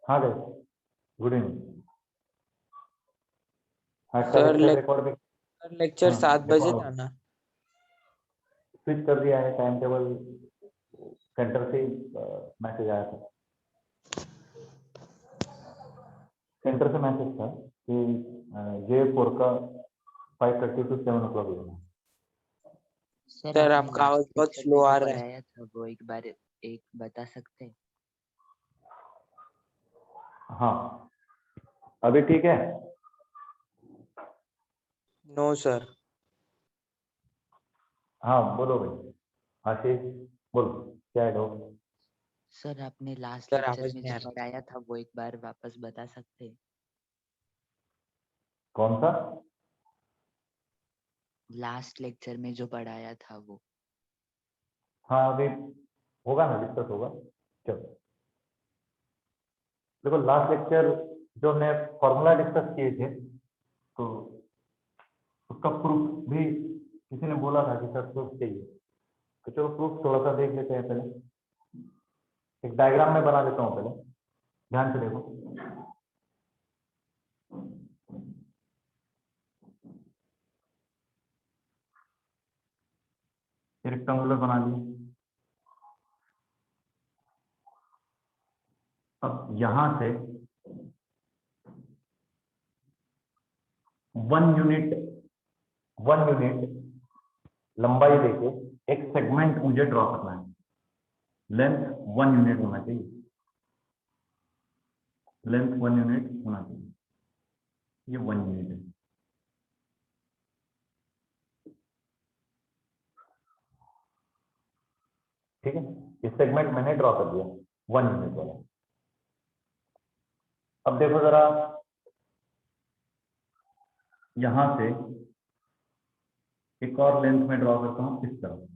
हाँ गए, good evening. आज का सर लेक्चर रिकॉर्ड लेक्चर 7 बजे था रिकॉर्ड ना? स्विच कर दिया है टाइम टेबल, सेंटर से मैसेज आया था, सेंटर से मैसेज था कि J4 का 5:30 to 7 o'clock लेना है। सर आपका आवाज बहुत स्लो आ रहा है। था वो एक बार एक बता सकते हैं? हाँ, अभी ठीक है? No sir. हाँ बोलो भाई, आशीष बोलो, क्या है डाउट? सर आपने लास्ट सर लेक्चर आवाज में नहीं आ जो रही। पढ़ाया था वो एक बार वापस बता सकते हैं? कौन सा? लास्ट लेक्चर में जो पढ़ाया था वो। हाँ अभी होगा ना, डिस्कस होगा। चलो देखो, लास्ट लेक्चर जो हमने फॉर्मूला डिस्कस किए थे, तो उसका प्रूफ भी किसी ने बोला था कि सर प्रूफ चाहिए, तो चलो प्रूफ थोड़ा सा देख लेते हैं। पहले एक डायग्राम में बना लेता हूँ, पहले ध्यान से देखो। रेक्टेंगुलर बना लिया। अब यहां से 1 यूनिट लंबाई लेके एक सेगमेंट मुझे ड्रॉ करना है। लेंथ 1 यूनिट होना चाहिए, लेंथ 1 यूनिट होना चाहिए। ये 1 यूनिट है। ठीक है, ये सेगमेंट मैंने ड्रॉ कर दिया 1 यूनिट वाला। अब देखो जरा, यहां से एक और लेंथ में ड्रॉ करता हूं इस तरह।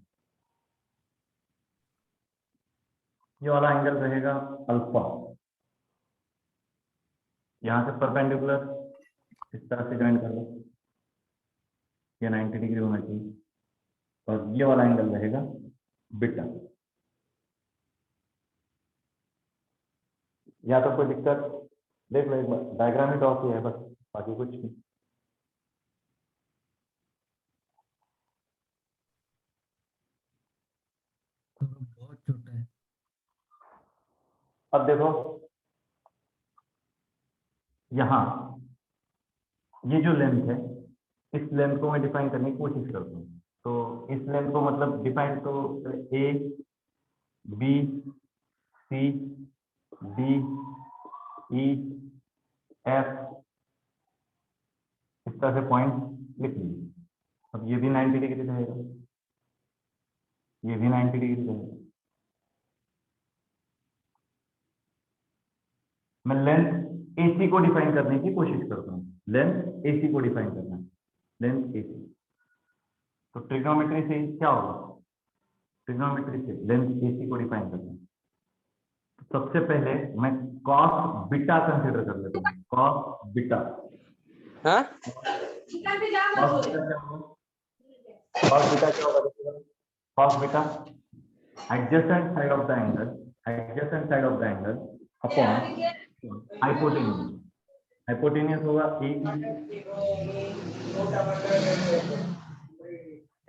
ये वाला एंगल रहेगा अल्फा। यहां से परपेंडिकुलर इस तरह से ज्वाइन कर लो, ये 90 डिग्री होना चाहिए। और ये वाला एंगल रहेगा बीटा। या तो कोई दिक्कत? देख लो एक बार, डायग्राम ही ड्रॉ किया है बस, बाकी कुछ नहीं। बहुत छोटा है। अब देखो यहां ये जो लेंथ है, इस लेंथ को मैं डिफाइन करने की कोशिश करता हूँ। तो इस लेंथ को मतलब डिफाइन, तो A B C D E F इस तरह से पॉइंट लिख लीजिए। अब ये भी 90 डिग्री रहेगा, ये भी 90 डिग्री रहेगा। मैं लेंथ AC को डिफाइन करने की कोशिश करता हूँ, लेंथ AC को डिफाइन करना है, लेंथ AC। तो ट्रिग्नोमेट्री से क्या होगा? ट्रिग्नोमेट्री से लेंथ AC को डिफाइन करना है। तो सबसे पहले मैं कॉस बीटा कंसीडर कर लेता हूँ, कॉस बीटा। हाँ कॉस बीटा क्या होगा? Cos beta adjacent side of the angle, adjacent side of the angle upon hypotenuse. Hypotenuse होगा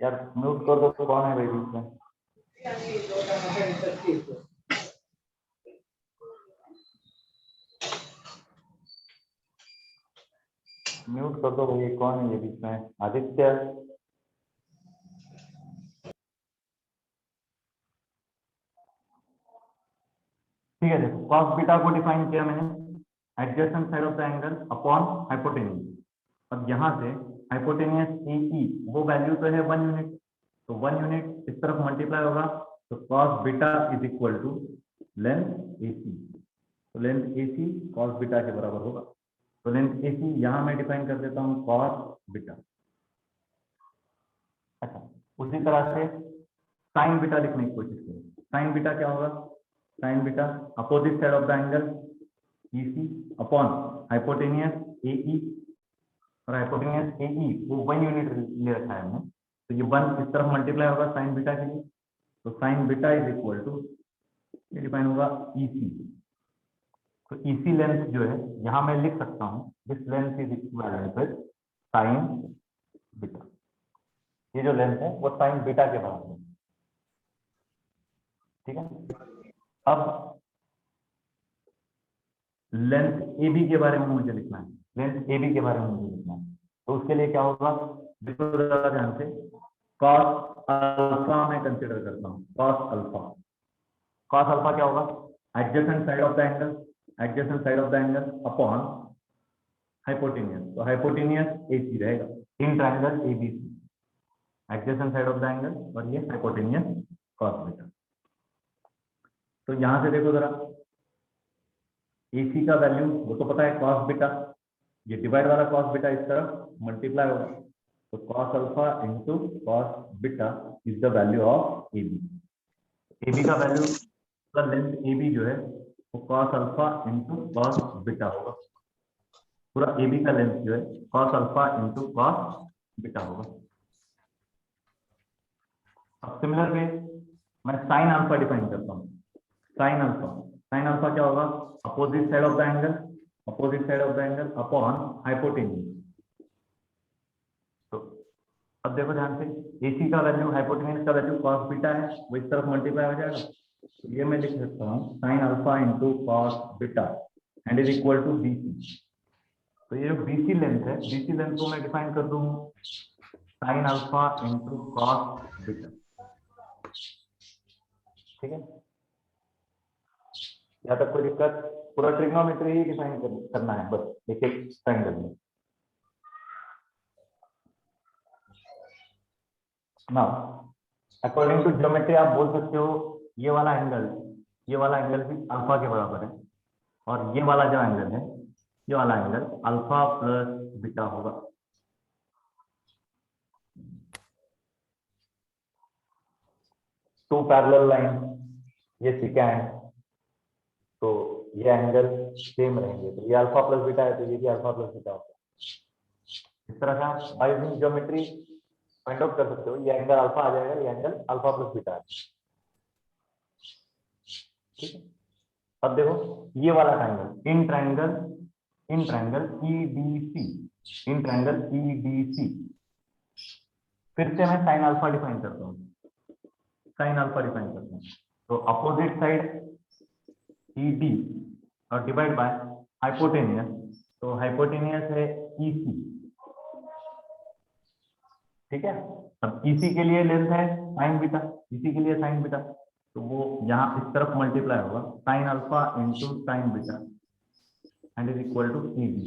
यार म्यूट कर दो, तो कौन है भाई बीच में? म्यूट कर दो भाई, कौन है ये बीच में? आदित्य। ठीक है, देखो कॉस बीटा को डिफाइन किया मैंने, adjacent side of the angle upon hypotenuse. अब यहां से हाइपोटेनियस AE वो वैल्यू तो है 1 यूनिट, तो 1 यूनिट इस तरफ मल्टीप्लाई होगा, तो cos beta is equal to length AC। तो लेंथ AC कॉस बीटा के बराबर होगा। तो लेंथ AC यहां मैं डिफाइन कर देता हूं कॉस बीटा। अच्छा, उसी तरह से साइन बीटा लिखने की कोशिश करें। साइन बीटा क्या होगा? Sign beta opposite side of the angle EC upon hypotenuse AE, और हाइपोटेनियस AE वो 1 यूनिट ले रखा है हमने, तो ये 1 इस तरफ मल्टीप्लाई होगा साइन बीटा के लिए। तो sine beta is equal to ये डिफाइन होगा EC। तो इसी लेंथ जो है यहाँ मैं लिख सकता हूँ, this length is equal sign beta. ये जो लेंथ है वो साइन बीटा के बराबर है, ठीक है। अब लेंथ ए बी के बारे में मुझे लिखना है, लेंथ ए बी के बारे में मुझे लिखना है। तो उसके लिए क्या होगा, देखो जरा ध्यान से, कॉस अल्फा मैं कंसीडर करता हूँ, कॉस अल्फा। कॉस अल्फा क्या होगा, adjacent side of the angle, adjacent side of the angle upon hypotenuse. तो हाइपोटेनियस AC रहेगा in triangle ABC, adjacent side of the angle, और ये हाइपोटेनियस कॉस बीटा। तो यहां से देखो जरा, AC का वैल्यू वो तो पता है कॉस बीटा, ये डिवाइड वाला कॉस बीटा इस तरफ मल्टीप्लाई होगा, तो cos alpha into cos beta is the value of AB। AB का वैल्यू का लेंथ AB जो है वो cos alpha into cos beta होगा, पूरा AB का लेंथ जो है cos alpha into cos beta होगा। अब सिमिलर वे मैं साइन अल्फा डिफाइन करता हूँ, साइन अल्फा, साइन अल्फा क्या होगा, opposite side of the angle, opposite side of the angle upon hypotenuse. तो अब देखो ध्यान से, AC का वैल्यू हाइपोटेन्यूज का वैल्यू कॉस बीटा है, वो इस तरफ मल्टीप्लाई हो जाएगा। तो ये मैं लिख सकता हूँ sine alpha into cos beta and is equal to BC। तो ये जो BC लेंथ है, BC लेंथ को मैं डिफाइन कर दूं sine alpha into cos beta, ठीक है। यहाँ तक कोई दिक्कत, पूरा ट्रिग्नोमेट्री ही डिफाइन करना है बस एक एक ट्रायंगल में। नाउ अकॉर्डिंग टू ज्योमेट्री आप बोल सकते हो ये वाला एंगल भी अल्फा के बराबर है, और ये वाला जो एंगल है, ये वाला एंगल अल्फा प्लस बीटा होगा। टू पैरेलल लाइन ये सिकेंड, तो ये एंगल सेम रहेंगे, तो ये अल्फा प्लस बीटा है, तो ये भी अल्फा प्लस बीटा होगा। इस तरह से आप by using geometry find out कर सकते हो, ये एंगल अल्फा आ जाएगा, ये एंगल अल्फा प्लस बीटा है, ठीक है। अब देखो ये वाला triangle, in triangle EDC, in triangle EDC, फिर से मैं साइन अल्फा डिफाइन करता हूँ, साइन अल्फा डिफाइन करता हूँ। तो अपोजिट साइड ED और डिवाइड बाय हाइपोटेनियस, तो हाइपोटेनियस है EC, ठीक है। अब EC के लिए लेंथ है साइन बीटा, EC के लिए साइन बीटा, तो वो यहाँ इस तरफ मल्टीप्लाई होगा, sine alpha into sine beta and is equal to ED।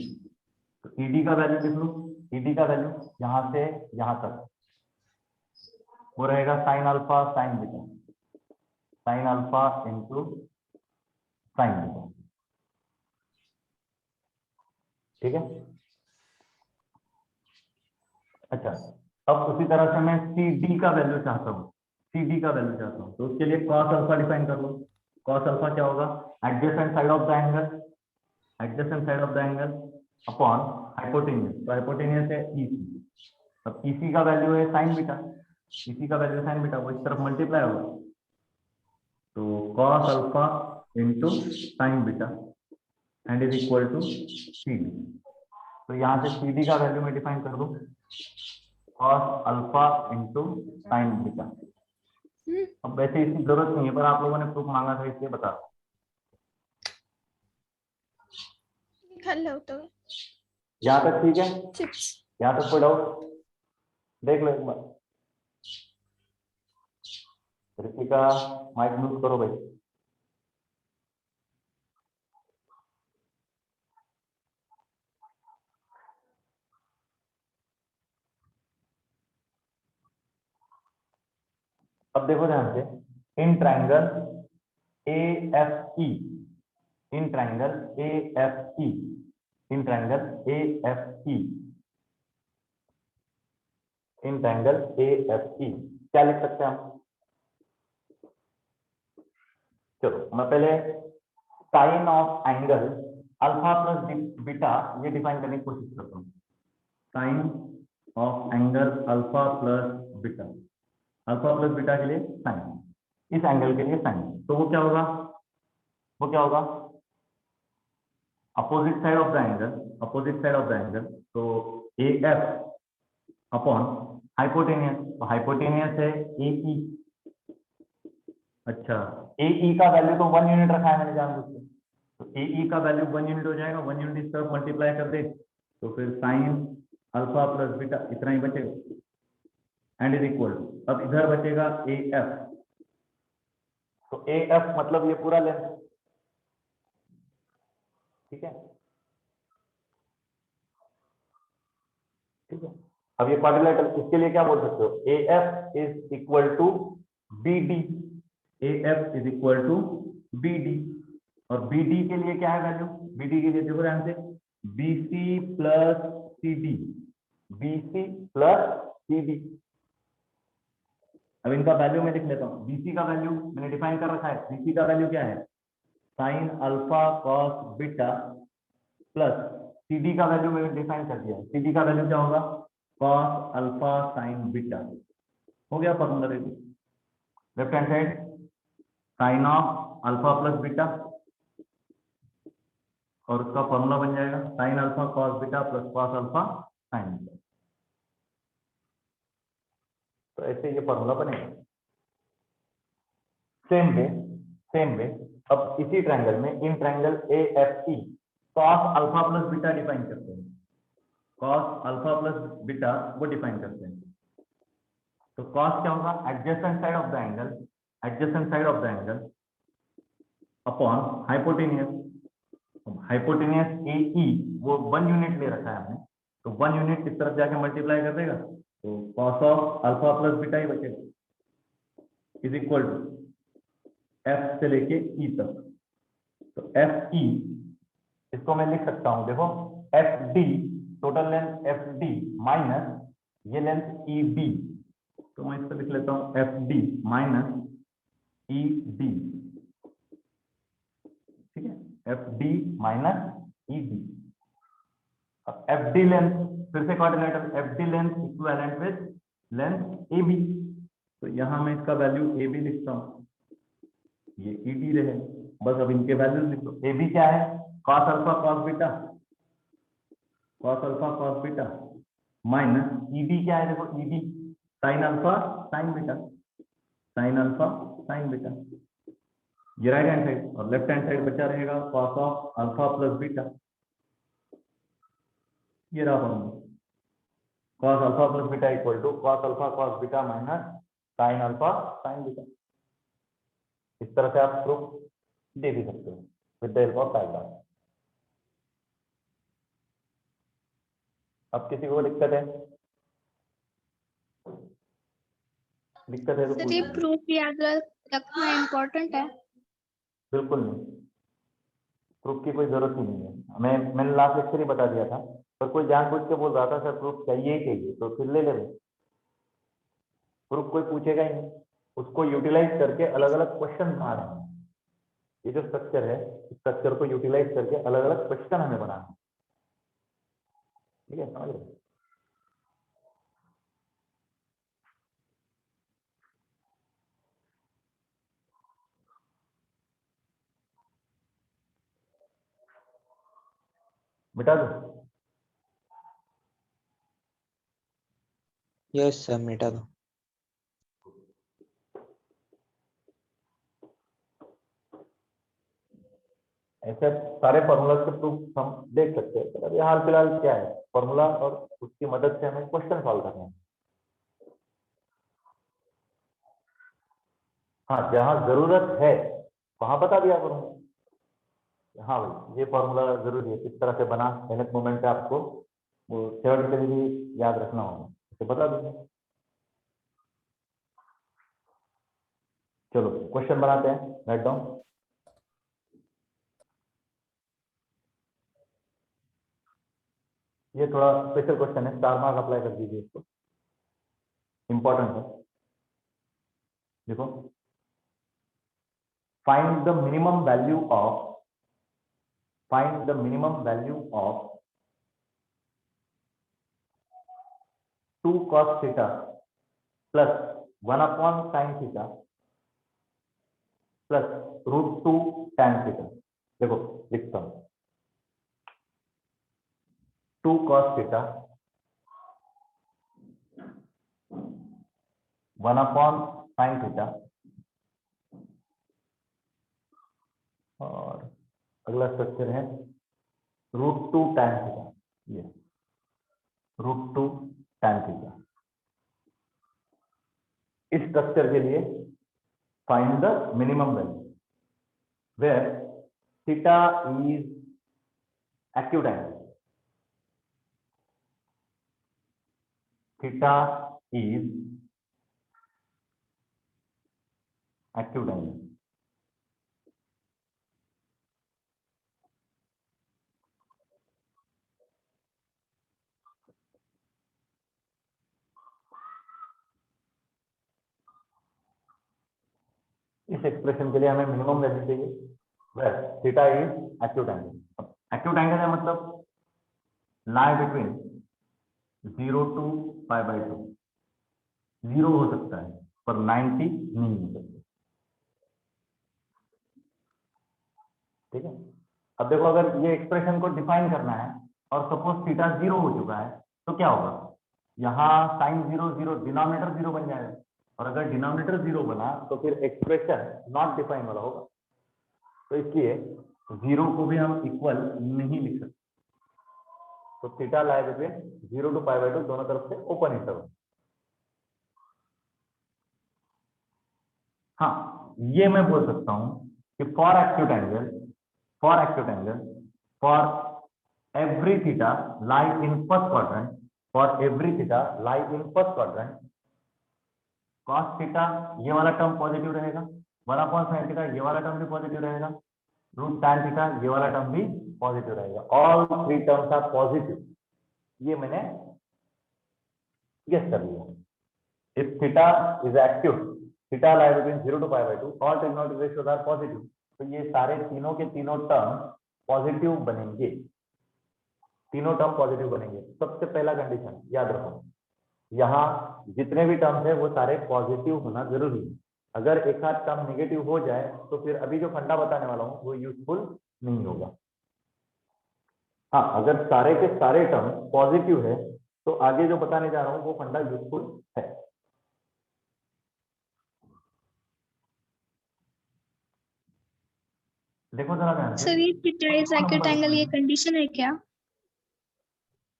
तो ED का वैल्यू लिख लो, ED का वैल्यू यहाँ से यहाँ तक वो रहेगा sign alpha sine beta, sign alpha into sine beta, ठीक है। अच्छा, अब उसी तरह से मैं CD का वैल्यू चाहता हूँ, CD का वैल्यू चाहता हूँ, तो उसके लिए कॉस अल्फा डिफाइन कर लो। कॉस अल्फा क्या होगा, adjacent side of the angle, adjacent side of the angle upon hypotenuse, तो हाइपोटेनियस है EC। अब EC का वैल्यू है साइन बीटा, EC का वैल्यू साइन बीटा, वो इस तरफ मल्टीप्लाई होगा, तो cos alpha into sine beta and is equal to CD। तो यहाँ से CD का वैल्यू मैं डिफाइन कर दूं cos alpha into sine beta. अब वैसे इसकी जरूरत नहीं है, पर आप लोगों ने प्रूफ मांगा था इसलिए बता रहा हूं। यहाँ तक ठीक है, यहाँ तक कोई डाउट देख लो एक बार। ऋतिका माइक म्यूट करो भाई। अब देखो ध्यान से, in triangle AFE, in triangle AFE, in triangle AFE, in triangle AFE क्या लिख सकते हैं हम? चलो मैं पहले sine of angle alpha plus beta ये डिफाइन करने की कोशिश करता हूँ। Sine of angle alpha plus beta, alpha plus beta के लिए साइन, इस एंगल के लिए साइन, तो वो क्या होगा, वो क्या होगा opposite side of the angle, तो ए एफ अपॉन हाइपोटेनियस, तो हाइपोटेनियस है ए ई। अच्छा, ए ई का वैल्यू तो 1 यूनिट रखा है मैंने जानबूझ के, तो ए ई का वैल्यू 1 यूनिट हो जाएगा, 1 यूनिट इस तरफ मल्टीप्लाई कर दे तो फिर साइन अल्फा प्लस बीटा इतना ही बचेगा एंड इज इक्वल टू, अब इधर बचेगा ए एफ, तो ए एफ मतलब ये पूरा लेंथ, ठीक है। ठीक है, अब ये क्वाड्रिलेटरल, इसके लिए क्या बोल सकते हो, A F is equal to B D, A F is equal to B D, और बी डी के लिए क्या है वैल्यू, बी डी के लिए देखो ध्यान से, B C plus C D, B C plus C D. अब इनका वैल्यू मैं लिख लेता हूँ, बीसी का वैल्यू मैंने डिफाइन कर रखा है, बीसी का वैल्यू क्या है, sign alpha cos beta, plus CD का वैल्यू मैंने डिफाइन कर दिया, सीडी का वैल्यू क्या होगा, कॉस अल्फा साइन बीटा, हो गया formula ready. Left hand side sine of alpha plus beta, और उसका फॉर्मूला बन जाएगा sine alpha cos beta plus cos alpha sine beta, तो ऐसे ये फॉर्मूला बनेगा। सेम वे अब इसी ट्रायंगल में, in triangle A F E, cos alpha plus beta define करते हैं, कॉस अल्फा प्लस बीटा वो डिफाइन करते हैं, तो कॉस क्या होगा, adjacent side of the angle upon hypotenuse, hypotenuse A E वो 1 यूनिट ले रखा है हमने, तो 1 यूनिट इस तरफ जाके मल्टीप्लाई कर देगा, तो cos of alpha plus beta ही बचेगा, इज इक्वल टू एफ से लेके ई तक, तो एफ ई इसको मैं लिख सकता हूं, देखो F D, total length F D minus ये लेंथ ई डी, तो मैं इसको लिख लेता हूं F D minus E D, ठीक है, F D minus E D. F D length फिर से quadrilateral, F D length equivalent with length A B, तो यहां मैं इसका वैल्यू ए बी लिखता हूं, ये ई डी रहे, बस अब इनके वैल्यू लिख दो। ए बी क्या है, cos alpha cos beta minus E D क्या है, देखो E D sine alpha sine beta, ये राइट हैंड साइड, और लेफ्ट हैंड साइड बचा रहेगा cos of alpha plus beta, ये रहा formula, cos alpha plus beta equal to cos alpha cos beta minus sine alpha sine beta. इस तरह से आप प्रूफ दे भी सकते हो with the help of diagram. अब किसी को दिक्कत है तो सर ये प्रूफ याद रखना इम्पोर्टेंट है। बिल्कुल नहीं, प्रूफ की कोई जरूरत ही नहीं है, मैंने लास्ट लेक्चर ही बता दिया था, पर कोई जानबूझ के बोल रहा था सर प्रूफ चाहिए ही चाहिए, तो फिर ले ले, प्रूफ कोई पूछेगा ही नहीं, उसको यूटिलाइज करके अलग अलग क्वेश्चन बना रहे हैं। ये जो स्ट्रक्चर है, इस स्ट्रक्चर को यूटिलाइज करके अलग अलग क्वेश्चन हमें बनाना है, ठीक है, समझ रहे? मिटा दो, यस सर मिटा दो। ऐसे सारे फॉर्मूला के प्रूफ हम देख सकते हैं, अभी हाल फिलहाल क्या है, फॉर्मूला और उसकी मदद से हमें क्वेश्चन सॉल्व करना है। हाँ, जहाँ जरूरत है वहां बता दिया करूँ, हाँ भाई ये फॉर्मूला जरूरी है, किस तरह से बना, एनथ मोमेंट पे आपको वो थ्योरेटिकली भी याद रखना होगा, इसे बता दीजिए। चलो क्वेश्चन बनाते हैं, राइट डाउन। ये थोड़ा स्पेशल क्वेश्चन है, 4 मार्क अप्लाई कर दीजिए इसको, इंपॉर्टेंट है। देखो, find the minimum value of 2 cos theta plus 1 upon sine theta plus √2 tan theta. देखो लिखता हूं, 2 cos theta 1 upon sin theta और अगला स्ट्रक्चर है √2 tan थीटा, ये √2 tan थीटा। इस स्ट्रक्चर के लिए find the minimum value where theta is acute angle, theta is acute angle. इस एक्सप्रेशन के लिए हमें मिनिमम वैल्यू चाहिए where theta is acute angle. Acute angle है मतलब लाई बिटवीन 0 to π/2, 0 हो सकता है पर 90 नहीं हो सकता। ठीक है, अब देखो अगर ये एक्सप्रेशन को डिफाइन करना है और सपोज थीटा 0 हो चुका है तो क्या होगा, यहाँ साइन 0 0 डिनोमिनेटर 0 बन जाएगा और अगर डिनोमिनेटर 0 बना तो फिर एक्सप्रेशन नॉट डिफाइन वाला होगा। तो इसलिए 0 को भी हम इक्वल नहीं लिख सकते। तो थीटा लाई बिटवीन 0 to π/2 दोनों तरफ से ओपन इंटरवल। हाँ, ये मैं बोल सकता हूं कि for acute angle for every theta lie in first quadrant, for every theta lie in first quadrant cos theta ये वाला टर्म पॉजिटिव रहेगा, 1 upon sin थीटा ये वाला टर्म भी पॉजिटिव रहेगा, रूट tan थीटा ये वाला टर्म भी पॉजिटिव रहेगा। ऑल 3 टर्म्स आर पॉजिटिव, ये मैंने गेस कर लिया। If theta is acute, theta lie between 0 to π/2, all trigonometric ratios are positive, तो ये सारे तीनों के तीनों टर्म पॉजिटिव बनेंगे, तीनों टर्म पॉजिटिव बनेंगे। सबसे पहला कंडीशन याद रखो, यहाँ जितने भी टर्म्स है वो सारे पॉजिटिव होना जरूरी है। अगर एक आध टर्म नेगेटिव हो जाए तो फिर अभी जो फंडा बताने वाला हूँ वो यूजफुल नहीं होगा। हाँ, अगर सारे के सारे टर्म पॉजिटिव है तो आगे जो बताने जा रहा हूँ वो फंडा यूजफुल है। देखो जरा ध्यान से, सर ये थीटा इज एक्यूट एंगल ये कंडीशन है क्या?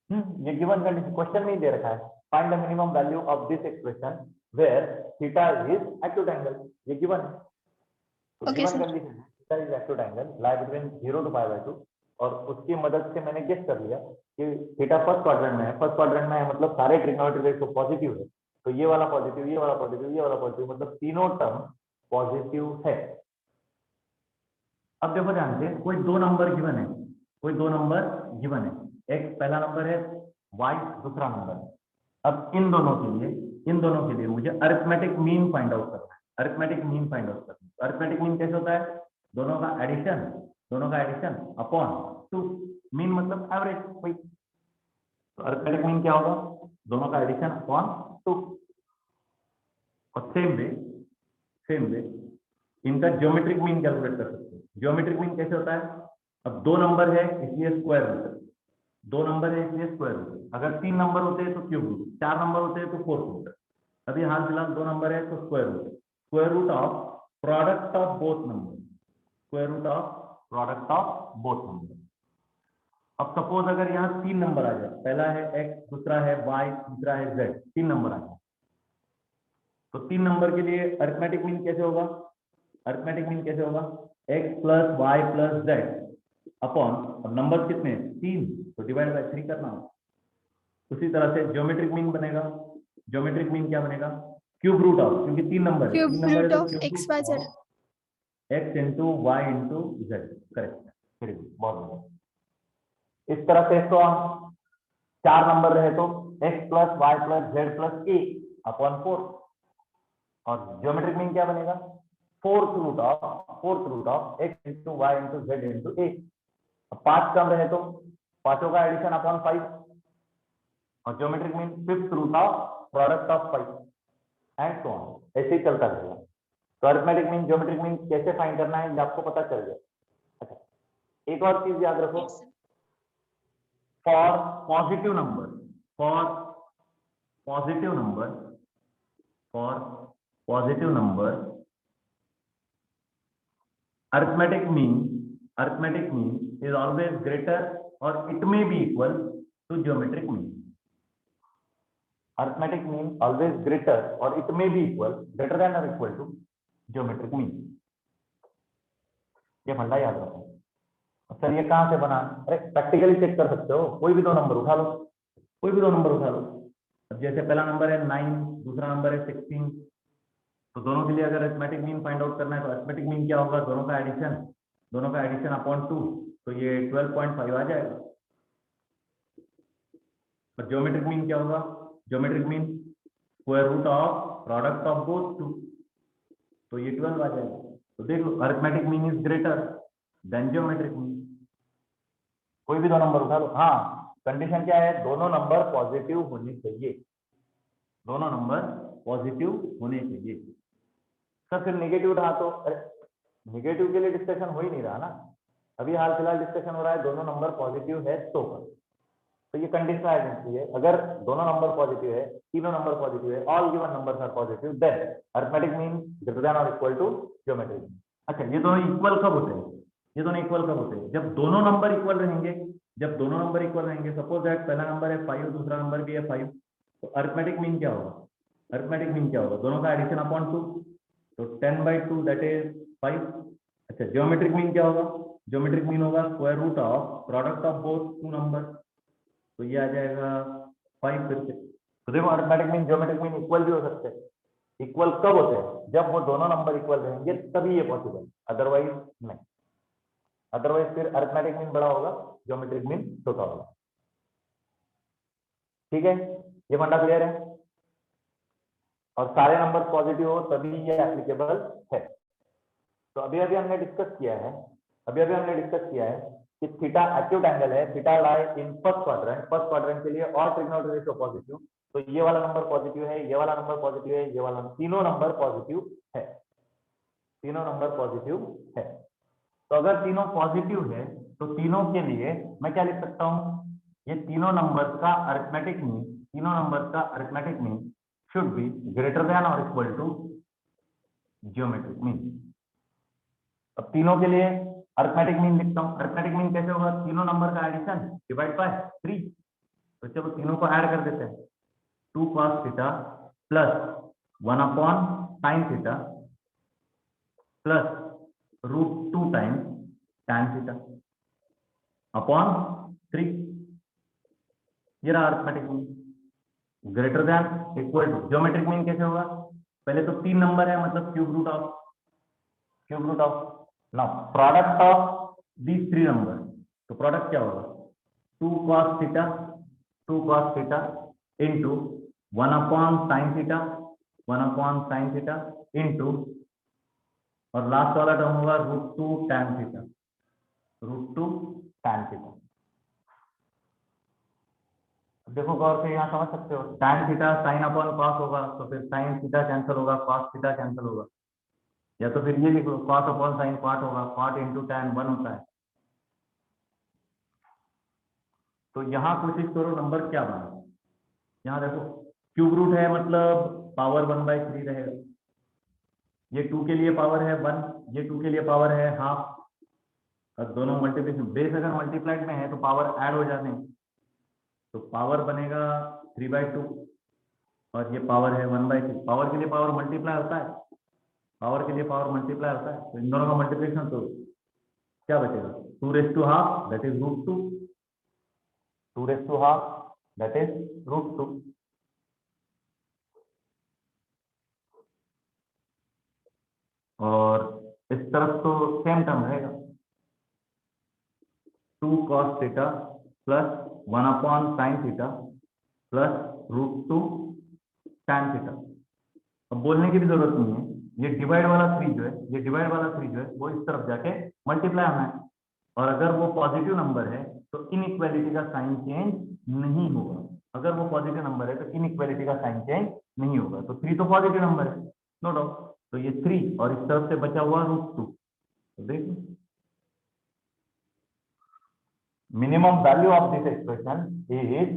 ये गिवन कंडीशन क्वेश्चन नहीं दे रखा है। Find the minimum value of this expression where theta is acute angle, ये गिवन है। तो Okay, गिवन sir. कंडीशन है theta is acute angle lie between 0 to π/2 और उसकी मदद से मैंने गेस कर लिया कि थीटा फर्स्ट क्वाड्रेंट में है। फर्स्ट क्वाड्रेंट में है मतलब सारे ट्रिग्नोमेट्रिक रेशियो पॉजिटिव है, तो ये वाला पॉजिटिव, ये वाला पॉजिटिव, ये वाला पॉजिटिव, मतलब तीनों टर्म पॉजिटिव है। अब देखो ध्यान से, कोई दो नंबर गिवन है, कोई दो नंबर गिवन है, x पहला नंबर है, y दूसरा नंबर है। अब इन दोनों के लिए मुझे अरिथमेटिक मीन फाइंड आउट करना है, अरिथमेटिक मीन फाइंड आउट करना है। अरिथमेटिक मीन कैसे होता है, दोनों का एडिशन अपॉन 2, मीन मतलब एवरेज कोई। तो अरिथमेटिक मीन क्या होगा, दोनों का एडिशन अपॉन 2। और सेम वे इनका ज्योमेट्रिक मीन कैलकुलेट कर सकते हैं। ज्योमेट्रिक मीन कैसे होता है, अब दो नंबर है इसलिए स्क्वायर रूट, दो नंबर है इसलिए स्क्वायर रूट। अगर 3 नंबर होते हैं तो क्यूब रूट, 4 नंबर होते हैं तो 4 रूट। अभी हाल फिलहाल 2 नंबर है तो square root of product of both number, square root of product of both number. अब सपोज अगर यहाँ 3 नंबर आ जाए, पहला है x, दूसरा है y, तीसरा है z, 3 नंबर आ जाए, तो 3 नंबर के लिए अरिथमेटिक मीन कैसे होगा, अरिथमेटिक मीन कैसे होगा, x plus Y plus Z upon, अब नंबर कितने 3 तो डिवाइड बाय 3 करना होगा। उसी तरह से ज्योमेट्रिक मीन बनेगा, ज्योमेट्रिक मीन क्या बनेगा, क्यूब रूट ऑफ, क्योंकि 3 नंबर है, क्यूब 3 नंबर है रूट तो of cube x root y z। Of x into Y into Z. Correct, very good, बहुत बढ़िया। इस तरह से तो हम 4 नंबर रहे तो x plus Y plus Z plus a upon 4, और ज्योमेट्रिक मीन क्या बनेगा, fourth root of x into Y into Z into a। अब 5 टर्म रहे तो पांचों का एडिशन अपॉन 5, और geometric mean fifth root of product of 5 and so on, ऐसे ही चलता रहेगा। तो अरिथमेटिक मीन ज्योमेट्रिक मीन कैसे फाइंड करना है ये आपको पता चल गया। अच्छा, एक और चीज याद रखो, for positive number, for positive number, arithmetic mean is always greater or it may be equal to geometric mean. Arithmetic mean always greater or it may be equal, greater than or equal to geometric mean. ये फंडा याद रखो। Sir ये कहां से बना? अरे practically check कर सकते हो, कोई भी दो नंबर उठा लो, कोई भी दो नंबर उठा लो। अब जैसे पहला नंबर है 9, दूसरा नंबर है 16, तो दोनों के लिए अगर अरिथमेटिक मीन फाइंड आउट करना है तो अरिथमेटिक मीन क्या होगा? दोनों का एडिशन अपॉन 2, तो ये 12.5 आ जाएगा। और ज्योमेट्रिक मीन क्या होगा? Geometric mean square root of product of both two, तो ये 12 आ जाएगा। तो देखो arithmetic mean is greater than geometric mean. कोई भी दो नंबर उठा लो। हाँ, कंडीशन क्या है? दोनों नंबर पॉजिटिव होने चाहिए, दोनों नंबर पॉजिटिव होने चाहिए। सर फिर नेगेटिव उठा तो, अरे नेगेटिव के लिए डिस्कशन हो ही नहीं रहा ना, अभी हाल फिलहाल डिस्कशन हो रहा है दोनों नंबर पॉजिटिव है तो ये कंडीशन आइडेंटिटी है। अगर दोनों नंबर पॉजिटिव है, तीनों नंबर पॉजिटिव है, all given numbers are positive, then arithmetic mean greater than और इक्वल टू ज्योमेट्रिक मीन। अच्छा, ये दोनों इक्वल कब होते हैं? ये दोनों इक्वल कब होते हैं? जब दोनों नंबर इक्वल रहेंगे। जब दोनों नंबर इक्वल रहेंगे, सपोज दैट पहला नंबर है 5 दूसरा नंबर भी है 5, तो अरिथमेटिक मीन क्या होगा? अरिथमेटिक मीन क्या होगा? दोनों का एडिशन अपॉन 2, तो 10/2 दैट इज 5। अच्छा, ज्योमेट्रिक मीन क्या होगा? ज्योमेट्रिक मीन होगा square root of product of both two number, तो ये आ जाएगा 5 फिर से। तो देखो arithmetic mean geometric mean equal भी हो सकते हैं। इक्वल कब होते हैं? जब वो दोनों नंबर इक्वल रहेंगे तभी ये पॉसिबल, अदरवाइज नहीं। अदरवाइज फिर अरिथमेटिक मीन बड़ा होगा, ज्योमेट्रिक मीन छोटा होगा। ठीक है, ये फंडा क्लियर है? और सारे नंबर पॉजिटिव हो तभी ये एप्लीकेबल है। तो अभी हमने डिस्कस किया है कि थीटा एक्यूट एंगल है, theta lie in first quadrant के लिए और ट्रिग्नोमेट्री रेशियो पॉजिटिव, तो ये वाला नंबर पॉजिटिव है, ये वाला नंबर पॉजिटिव है, ये वाला, तीनों नंबर पॉजिटिव है, तीनों नंबर पॉजिटिव है। तो अगर तीनों पॉजिटिव है तो तीनों के लिए मैं क्या लिख सकता हूं? ये तीनों नंबर का arithmetic mean should be greater than और इक्वल टू ज्योमेट्रिक मीन। अब तीनों के लिए अरिथमेटिक मीन लिखता हूं। अरिथमेटिक मीन कैसे होगा? तीनों नंबर का एडिशन डिवाइड बाय 3। तो चलो तीनों को ऐड कर देते हैं। 2 cos theta plus 1 upon sin theta plus √2 times tan theta upon 3। ये रहा arithmetic mean greater than equal to. Geometric mean कैसे होगा? पहले तो 3 नंबर है, मतलब cube root of now product of these 3 number, तो प्रोडक्ट क्या होगा? 2 cos theta into 1 upon sin theta into, और लास्ट वाला टर्म होगा √2 tan थीटा। देखो गौर से यहाँ समझ सकते हो, tan theta sin upon cos होगा, तो फिर sin थीटा कैंसिल होगा, cos थीटा कैंसिल होगा, या तो फिर ये लिख लो cos अपॉन sin cot होगा, cot इंटू tan 1 होता है। तो यहाँ कोशिश करो नंबर क्या बना। यहाँ देखो क्यूब रूट है, मतलब पावर 1/3 रहेगा। ये 2 के लिए पावर है 1, ये 2 के लिए पावर है हाफ, और दोनों मल्टीप्लिकेशन बेस अगर मल्टीप्लाइड में है तो पावर ऐड हो जाते हैं, तो पावर बनेगा 3/2 और ये पावर है 1/3। पावर के लिए पावर मल्टीप्लाई होता है, तो इन दोनों का मल्टीप्लिकेशन, तो क्या बचेगा? 2^2 दैट इज √2, 2^2 दैट इज √2। और इस तरफ तो सेम टर्म रहेगा, 2 cos theta plus 1 upon sin theta plus √2 tan theta. अब बोलने की भी जरूरत नहीं है, ये डिवाइड वाला 3 जो है वो इस तरफ जाके मल्टीप्लाई होना है, और अगर वो पॉजिटिव नंबर है तो इनइक्वालिटी का साइन चेंज नहीं होगा। तो 3 तो पॉजिटिव नंबर है, नो डाउट, तो ये 3 और इस तरफ से बचा हुआ √2, तो देखो minimum value of this expression is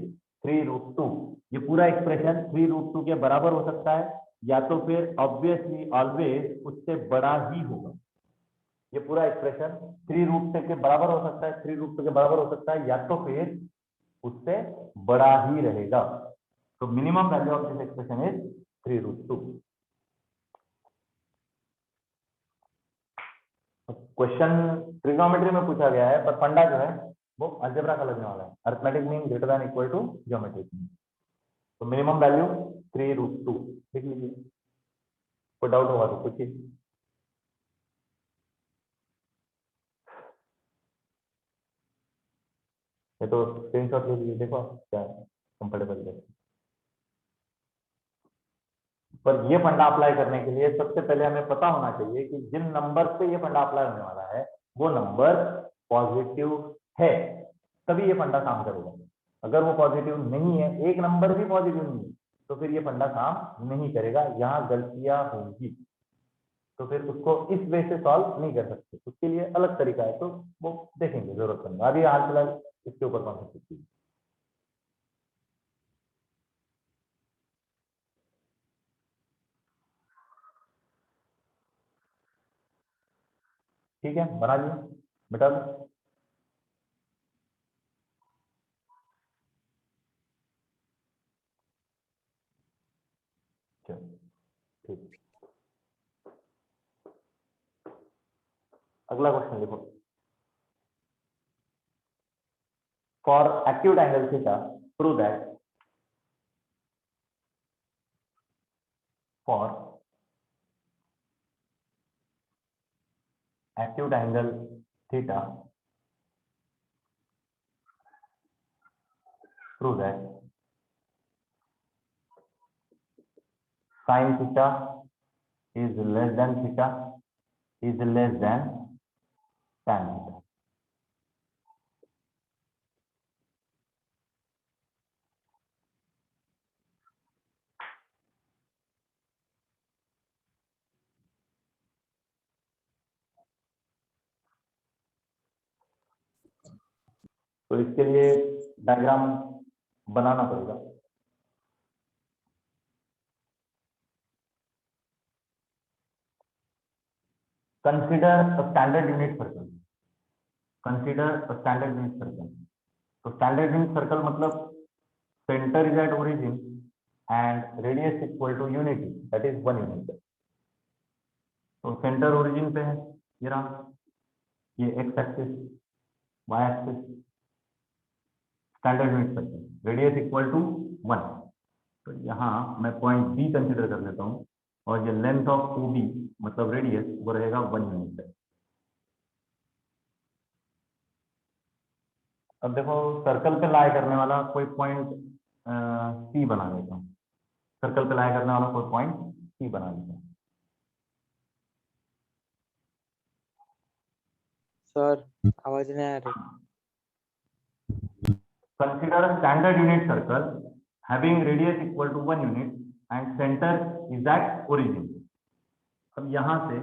3√2। ये पूरा एक्सप्रेशन 3√2 के बराबर हो सकता है, या तो फिर ऑब्वियसली ऑलवेज उससे बड़ा ही होगा। ये पूरा एक्सप्रेशन 3√2 के बराबर हो सकता है, 3√2 के बराबर हो सकता है, या तो फिर उससे बड़ा ही रहेगा। तो minimum value of this expression is 3√2। Question trigonometry में पूछा गया है, पर फंडा जो है वो अलजेब्रा का लगने वाला है। Arithmetic mean greater than equal to geometric mean. तो मिनिमम वैल्यू 3√2 लिख लीजिए। कोई डाउट होगा तो पूछिए। ये तो स्क्रीनशॉट ले लीजिए, देखो क्या कंफर्टेबल है। पर ये फंडा अप्लाई करने के लिए सबसे पहले हमें पता होना चाहिए कि जिन नंबर पे ये फंडा अप्लाई होने वाला है वो नंबर पॉजिटिव है, तभी ये फंडा काम करेगा। अगर वो पॉजिटिव नहीं है, एक नंबर भी पॉजिटिव नहीं है, तो फिर ये फंडा काम नहीं करेगा, यहाँ गलतियां होंगी। तो फिर उसको इस वे से सॉल्व नहीं कर सकते, उसके लिए अलग तरीका है, तो वो देखेंगे जरूरत पड़ेगा। अभी हाल फिलहाल इसके ऊपर कॉन्सेप्ट कीजिए। ठीक है, बना लिया बेटा। ठीक, अगला क्वेश्चन लिखो। For acute angle theta prove that for acute angle theta prove that sin theta is less than theta is less than tan theta। तो इसके लिए डायग्राम बनाना पड़ेगा। Consider a standard unit circle. Consider a standard unit circle. तो standard unit circle मतलब centre is at origin and radius equal to unity, that is 1 unit. तो centre origin पे है, ये रहा, ये X axis, Y axis, standard unit circle, radius equal to 1। तो यहाँ मैं पॉइंट बी कंसीडर कर लेता हूँ, और ये लेंथ ऑफ ओ बी मतलब रेडियस वो रहेगा 1 यूनिट। अब देखो सर्कल पे लाई करने वाला कोई पॉइंट सी बना लेता हूँ। सर्कल पे लाई करने वाला कोई पॉइंट सी बना लेता हूँ। सर आवाज नहीं आ रही। Consider a standard unit circle having radius equal to 1 unit and center is at origin। अब यहाँ से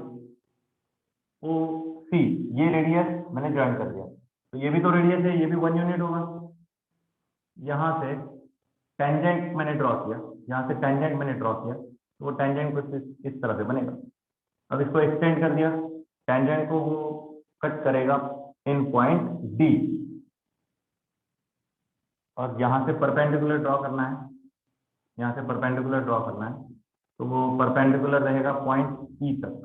ओ सी ये रेडियस मैंने ज्वाइन कर दिया, तो ये भी तो रेडियस है, ये भी 1 यूनिट होगा। यहाँ से टेंजेंट मैंने ड्रॉ किया, यहाँ से टेंजेंट मैंने ड्रॉ किया, तो वो टेंजेंट कुछ इस तरह से बनेगा। अब इसको एक्सटेंड कर दिया, टेंजेंट को वो कट करेगा इन पॉइंट डी, और यहाँ से परपेंडिकुलर ड्रॉ करना है, यहाँ से परपेंडिकुलर ड्रॉ करना है, तो वो परपेंडिकुलर रहेगा पॉइंट ई तक।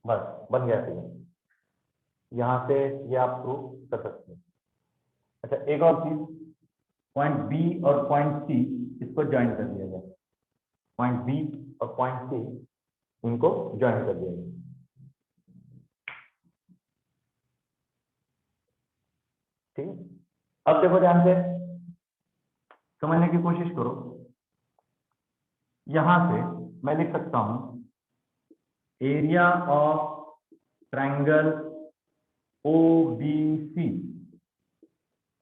बस बन गया फिगर। यहाँ से ये आप प्रूव कर सकते हैं। अच्छा एक और चीज, पॉइंट बी और पॉइंट सी इसको ज्वाइन कर दिया जाए। पॉइंट बी और पॉइंट सी इनको ज्वाइन कर दिया जाए। ठीक है, अब देखो ध्यान से समझने की कोशिश करो। यहां से मैं लिख सकता हूं area of triangle OBC,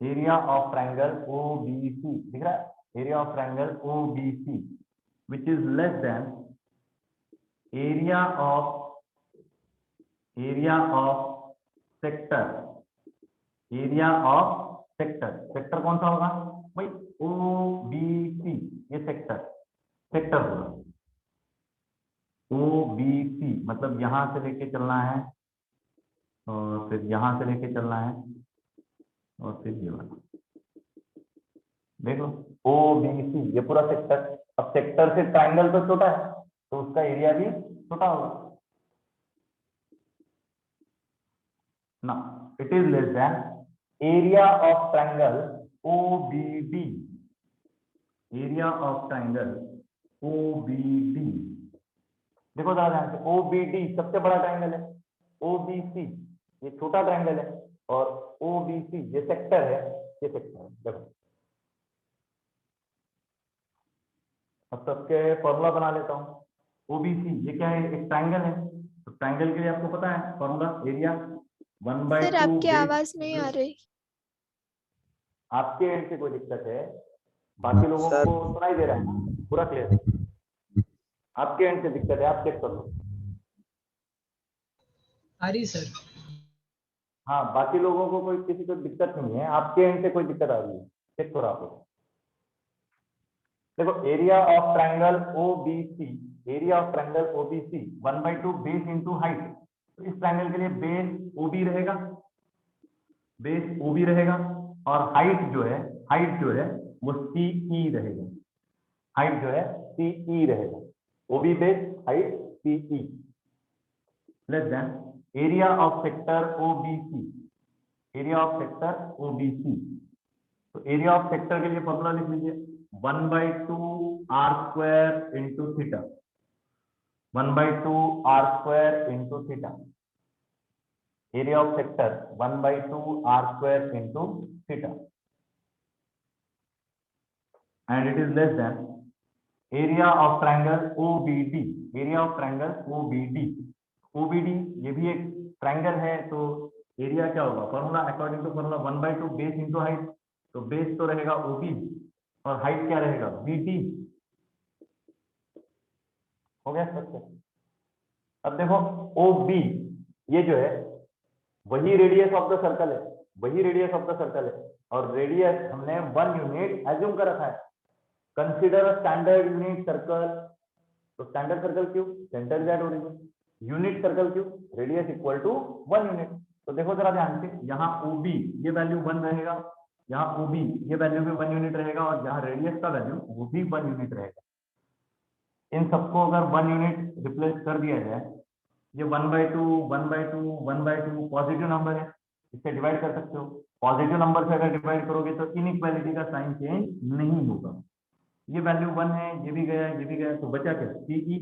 area of triangle OBC दिख रहा है, area of triangle OBC which is less than area of sector area of sector, sector कौन सा होगा भाई, ओ बी सी, ये सेक्टर, सेक्टर होगा ओ बी सी, मतलब यहां से लेके चलना है और फिर यहां से लेके चलना है और फिर ये वाला, देख लो ओ बी सी, ये पूरा सेक्टर। अब सेक्टर से ट्राइंगल तो छोटा है तो उसका एरिया भी छोटा होगा ना, it is less than area of triangle O B D, area of triangle O B D. देखो जरा ध्यान से, ओ बी डी सबसे बड़ा ट्राइंगल है, ओ बी सी ये छोटा ट्राइंगल है और ओ बी सी ये सेक्टर है, ये सेक्टर है। देखो अब सबके फॉर्मूला बना लेता हूँ। ओबीसी ये क्या है, एक ट्राइंगल है, तो ट्राइंगल के लिए आपको पता है फॉर्मूला, एरिया 1/2 सर आपकी बेस। आवाज नहीं आ रही। आपके एंड से कोई दिक्कत है, बाकी लोगों सर। को सुनाई दे रहा है ना, पूरा क्लियर? आपके एंड से दिक्कत है, आप चेक कर लो। आ रही सर। हाँ, बाकी लोगों को कोई किसी को दिक्कत नहीं है, आपके एंड से कोई दिक्कत आ रही है, चेक करो आप लोग। देखो area of triangle OBC, area of triangle OBC 1/2 base into height. तो इस ट्राइंगल के लिए बेस ओबी रहेगा, बेस ओबी रहेगा और हाइट जो है, हाइट जो है वो सीई रहेगा, हाइट जो है सीई रहेगा, OB base height CE less than area of sector OBC, area of sector OBC. तो एरिया ऑफ सेक्टर के लिए फॉर्मूला लिख लीजिए 1/2 r square into theta, 1/2 r square into theta, area of sector 1/2 r square into theta, and it is less than area of triangle OBD, area of triangle OBD. OBD ये भी एक triangle है, तो area क्या होगा, formula according to formula 1/2 base into height, तो base तो रहेगा ओबी और हाइट क्या रहेगा बीटी। हो गया स्ट्रक्चर। अब देखो ओ बी ये जो है वही रेडियस ऑफ द सर्कल है, वही रेडियस ऑफ द सर्कल है और रेडियस हमने 1 यूनिट एज्यूम कर रखा है। Consider a standard unit circle, तो स्टैंडर्ड सर्कल क्यों, centre is at origin, unit circle क्यों, रेडियस इक्वल टू 1 यूनिट। तो देखो जरा ध्यान से, यहाँ ओबी ये वैल्यू 1 रहेगा, यहाँ ओबी ये वैल्यू भी 1 यूनिट रहेगा और यहाँ रेडियस का वैल्यू वो भी 1 यूनिट रहेगा। इन सबको अगर 1 यूनिट रिप्लेस कर दिया जाए, ये 1/2 1/2 1/2 पॉजिटिव नंबर है, इससे डिवाइड कर सकते हो। पॉजिटिव नंबर से अगर डिवाइड करोगे तो इनइक्वालिटी का साइन चेंज नहीं होगा। ये वैल्यू 1 है, ये भी गया, ये भी गया, तो बचा क्या सीई।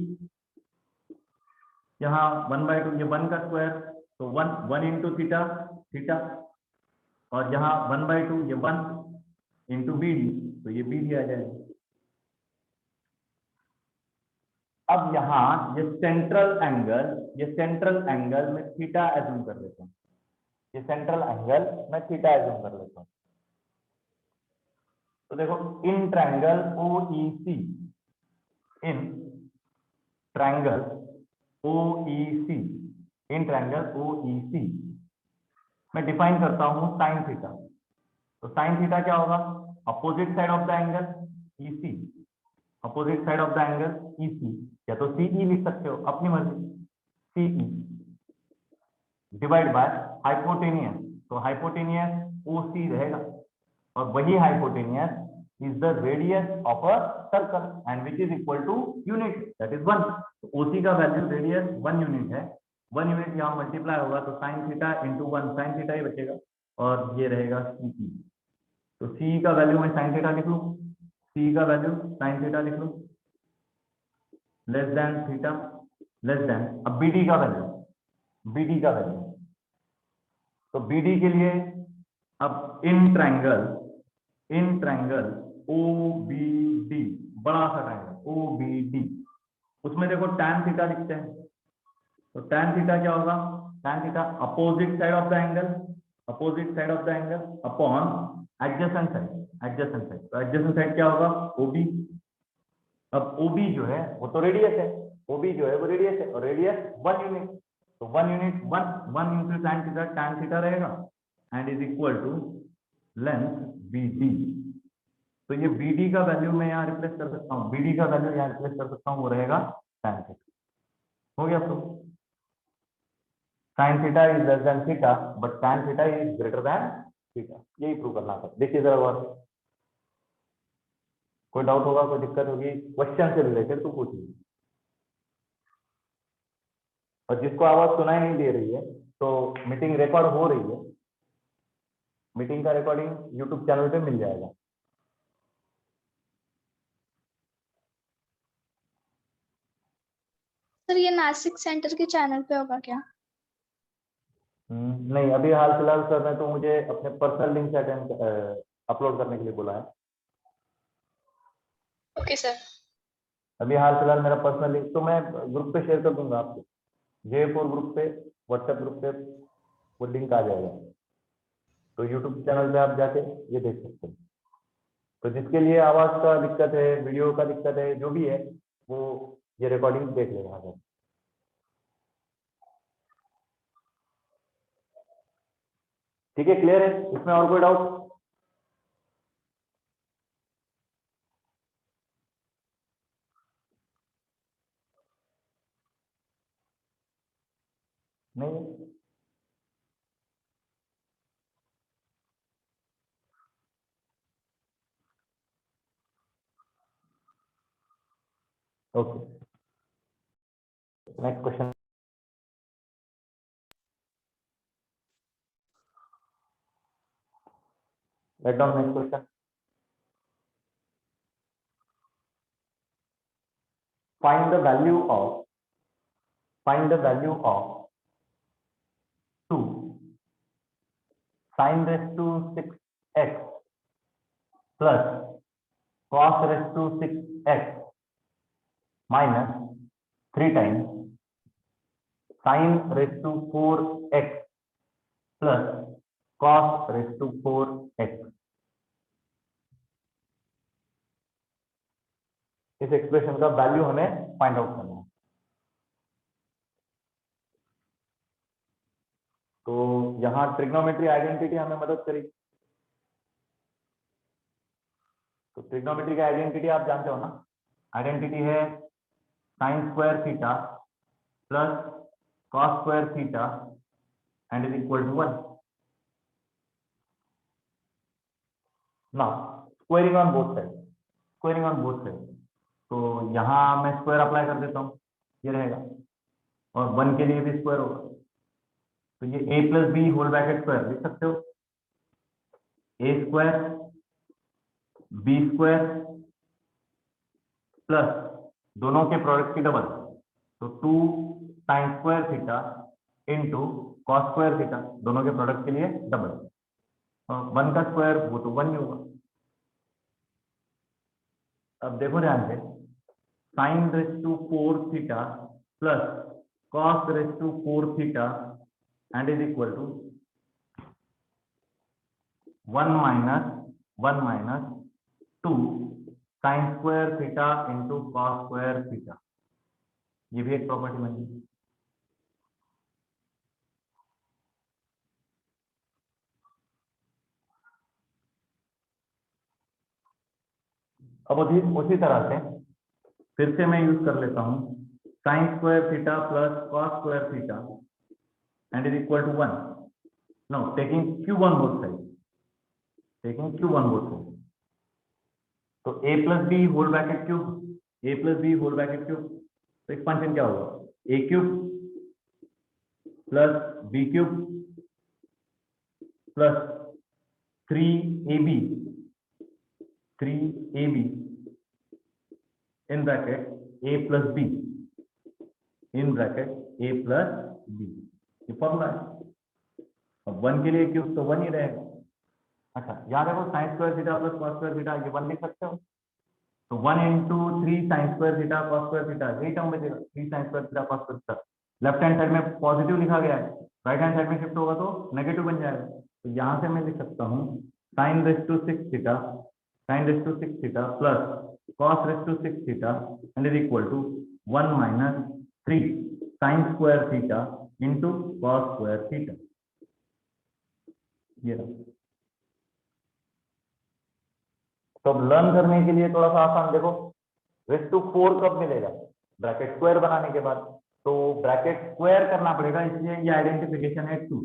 यहाँ 1/2 ये 1 का स्क्वायर, तो 1 इंटू थीटा, थीटा, और यहाँ 1/2 ये 1 इंटू बी डी, तो ये बी डी आ जाएगा। अब यहाँ ये सेंट्रल एंगल में थीटा एज्यूम कर लेता हूँ, ये सेंट्रल एंगल मैं थीटा एज्यूम कर लेता हूँ। तो देखो in triangle OEC, in triangle OEC, in triangle OEC मैं डिफाइन करता हूँ साइन थीटा। तो साइन थीटा क्या होगा, opposite side of the angle EC, opposite side of the angle EC, या तो सीई लिख सकते हो अपनी मर्जी, सीई डिवाइड बाय हाइपोटेनियस, तो हाइपोटेनियस ओसी रहेगा और वही hypotenuse is the radius of a circle and which is equal to unit, that is 1। तो ओसी का वैल्यू रेडियस 1 यूनिट है, 1 यूनिट यहाँ मल्टीप्लाई होगा तो sine theta into 1, sine theta ही बचेगा और ये रहेगा सीई। तो सी का वैल्यू मैं साइन थीटा लिख लूं, सी का वैल्यू साइन थीटा लिख लूं, less than theta, less than अब बीडी का वैल्यू, बीडी का वैल्यू, तो बीडी के लिए अब इन ट्रायंगल ओबीडी, बड़ा सा ट्रायंगल ओबीडी, उसमें देखो tan थीटा लिखते हैं, तो tan थीटा क्या होगा, tan theta opposite side of the angle, opposite side of the angle upon adjacent side, adjacent side, तो एडजेसेंट साइड क्या होगा ओबी। अब ओबी जो है वो तो रेडियस है, ओबी जो है वो रेडियस है और रेडियस 1 यूनिट, तो 1 unit 1 into tan theta, tan theta रहेगा and is equal to length BD। तो ये BD का वैल्यू मैं यहाँ रिप्लेस कर सकता हूँ, BD का वैल्यू यहाँ रिप्लेस कर सकता हूँ, वो रहेगा tan थीटा। हो गया तो sin theta is less then theta but tan theta is greater then theta, यही प्रूव करना था। देखिए जरा और कोई डाउट होगा, कोई दिक्कत होगी क्वेश्चन से रिलेटेड तो पूछिए। और जिसको आवाज सुनाई नहीं दे रही है तो मीटिंग रिकॉर्ड हो रही है, मीटिंग का रिकॉर्डिंग यूट्यूब चैनल पे मिल जाएगा। सर ये नासिक सेंटर के चैनल पे होगा क्या? नहीं, अभी हाल फिलहाल सर ने तो मुझे अपने पर्सनल लिंक से अपलोड करने के लिए बोला है। Okay sir. अभी हाल फिलहाल मेरा पर्सनल लिंक तो मैं ग्रुप पे शेयर कर दूंगा आपको, J4 ग्रुप पे, व्हाट्सएप ग्रुप पे वो लिंक आ जाएगा। तो यूट्यूब चैनल पे आप जाके ये देख सकते हैं। तो जिसके लिए आवाज का दिक्कत है, वीडियो का दिक्कत है, जो भी है वो ये रिकॉर्डिंग देख लेगा सर। ठीक है, क्लियर है? इसमें और कोई डाउट? नहीं? Okay, next question. Write down next question. Find the value of 2 sin raised to 6x plus cos raised to 6x minus 3 times sin raised to 4x plus cos raised to 4x। इस expression का value हमें find out करना है। तो यहाँ trigonometry identity हमें मदद करेगी। तो ट्रिग्नोमेट्री का आइडेंटिटी आप जानते हो ना, आइडेंटिटी है sine square theta plus cos square theta and is equal to 1। Now squaring on both side, squaring on both side. तो यहाँ मैं स्क्वायर अप्लाई कर देता हूँ, ये रहेगा, और 1 के लिए भी स्क्वायर होगा। तो ये a plus B whole bracket square लिख सकते हो, a square b square plus दोनों के प्रोडक्ट की डबल, तो 2 sine square theta into cos square theta, दोनों के प्रोडक्ट के लिए डबल, और 1 का स्क्वायर वो तो 1 ही होगा। अब देखो ध्यान से, sine raise to 4 theta plus cos raise to 4 theta and is equal to 1 minus 2 sine square theta into cos square theta. ये भी एक प्रॉपर्टी बन गई। अब उसी तरह से फिर से मैं यूज कर लेता हूं sine square theta plus cos square theta and is equal to 1। No, taking cube on both side, taking cube on both side. तो a plus B whole bracket cube, a plus B whole bracket cube, तो expansion क्या होगा, a cube plus b cube plus 3ab in bracket a plus b in bracket a plus b। ये formula है। अब 1 के लिए cube तो 1 ही रहेगा। अच्छा, याद है वो sign square theta plus cos square theta, ये 1 लिख सकते हो। तो 1 into 3 sine square theta cos square theta, यही टर्म बचेगा, 3 sine square theta cos square theta. Left hand side में पॉजिटिव लिखा गया है, राइट हैंड साइड में शिफ्ट होगा तो नेगेटिव बन जाएगा। तो यहाँ से मैं लिख सकता हूँ sine raise to 6 theta, sine raise to 6 theta plus cos raise to 6 theta and is equal to 1 minus 3 sine square theta into cos square theta. ये रहा। तो अब लर्न करने के लिए थोड़ा सा आसान, देखो रेस्ट टू 4 कब मिलेगा, ब्रैकेट स्क्वायर बनाने के बाद, तो ब्रैकेट स्क्वायर करना पड़ेगा, इसलिए ये आइडेंटिफिकेशन है 2।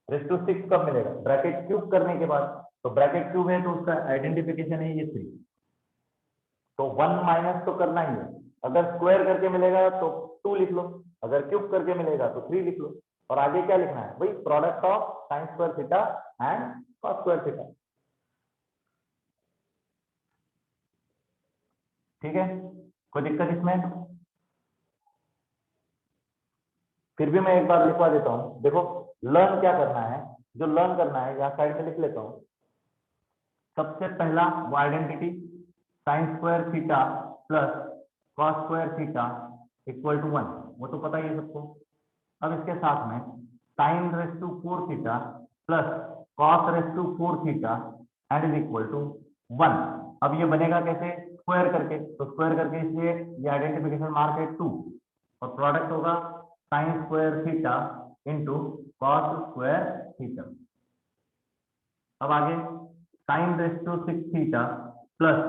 रेस्ट टू 6 कब मिलेगा, ब्रैकेट क्यूब करने के बाद, तो ब्रैकेट क्यूब है तो उसका आइडेंटिफिकेशन है ये 3। तो 1 माइनस तो करना ही है, अगर स्क्वायर करके मिलेगा तो 2 लिख लो, अगर क्यूब करके मिलेगा तो 3 लिख लो, और आगे क्या लिखना है भाई, product of sine square theta and cos square theta. ठीक है, कोई दिक्कत इसमें? फिर भी मैं एक बार लिखवा देता हूं, देखो लर्न क्या करना है, जो लर्न करना है यहाँ साइड में लिख लेता हूं। सबसे पहला वो identity sine square theta plus cos square theta equal to 1, वो तो पता ही है सबको। अब इसके साथ में sine raise to 4 theta plus cos raise to 4 theta and is equal to 1। अब ये बनेगा कैसे, स्क्वायर करके, तो स्क्वायर करके इसलिए ये आइडेंटिफिकेशन मार्क है 2, और प्रोडक्ट होगा sine square theta into cos square theta. अब आगे sine raise to 6 theta plus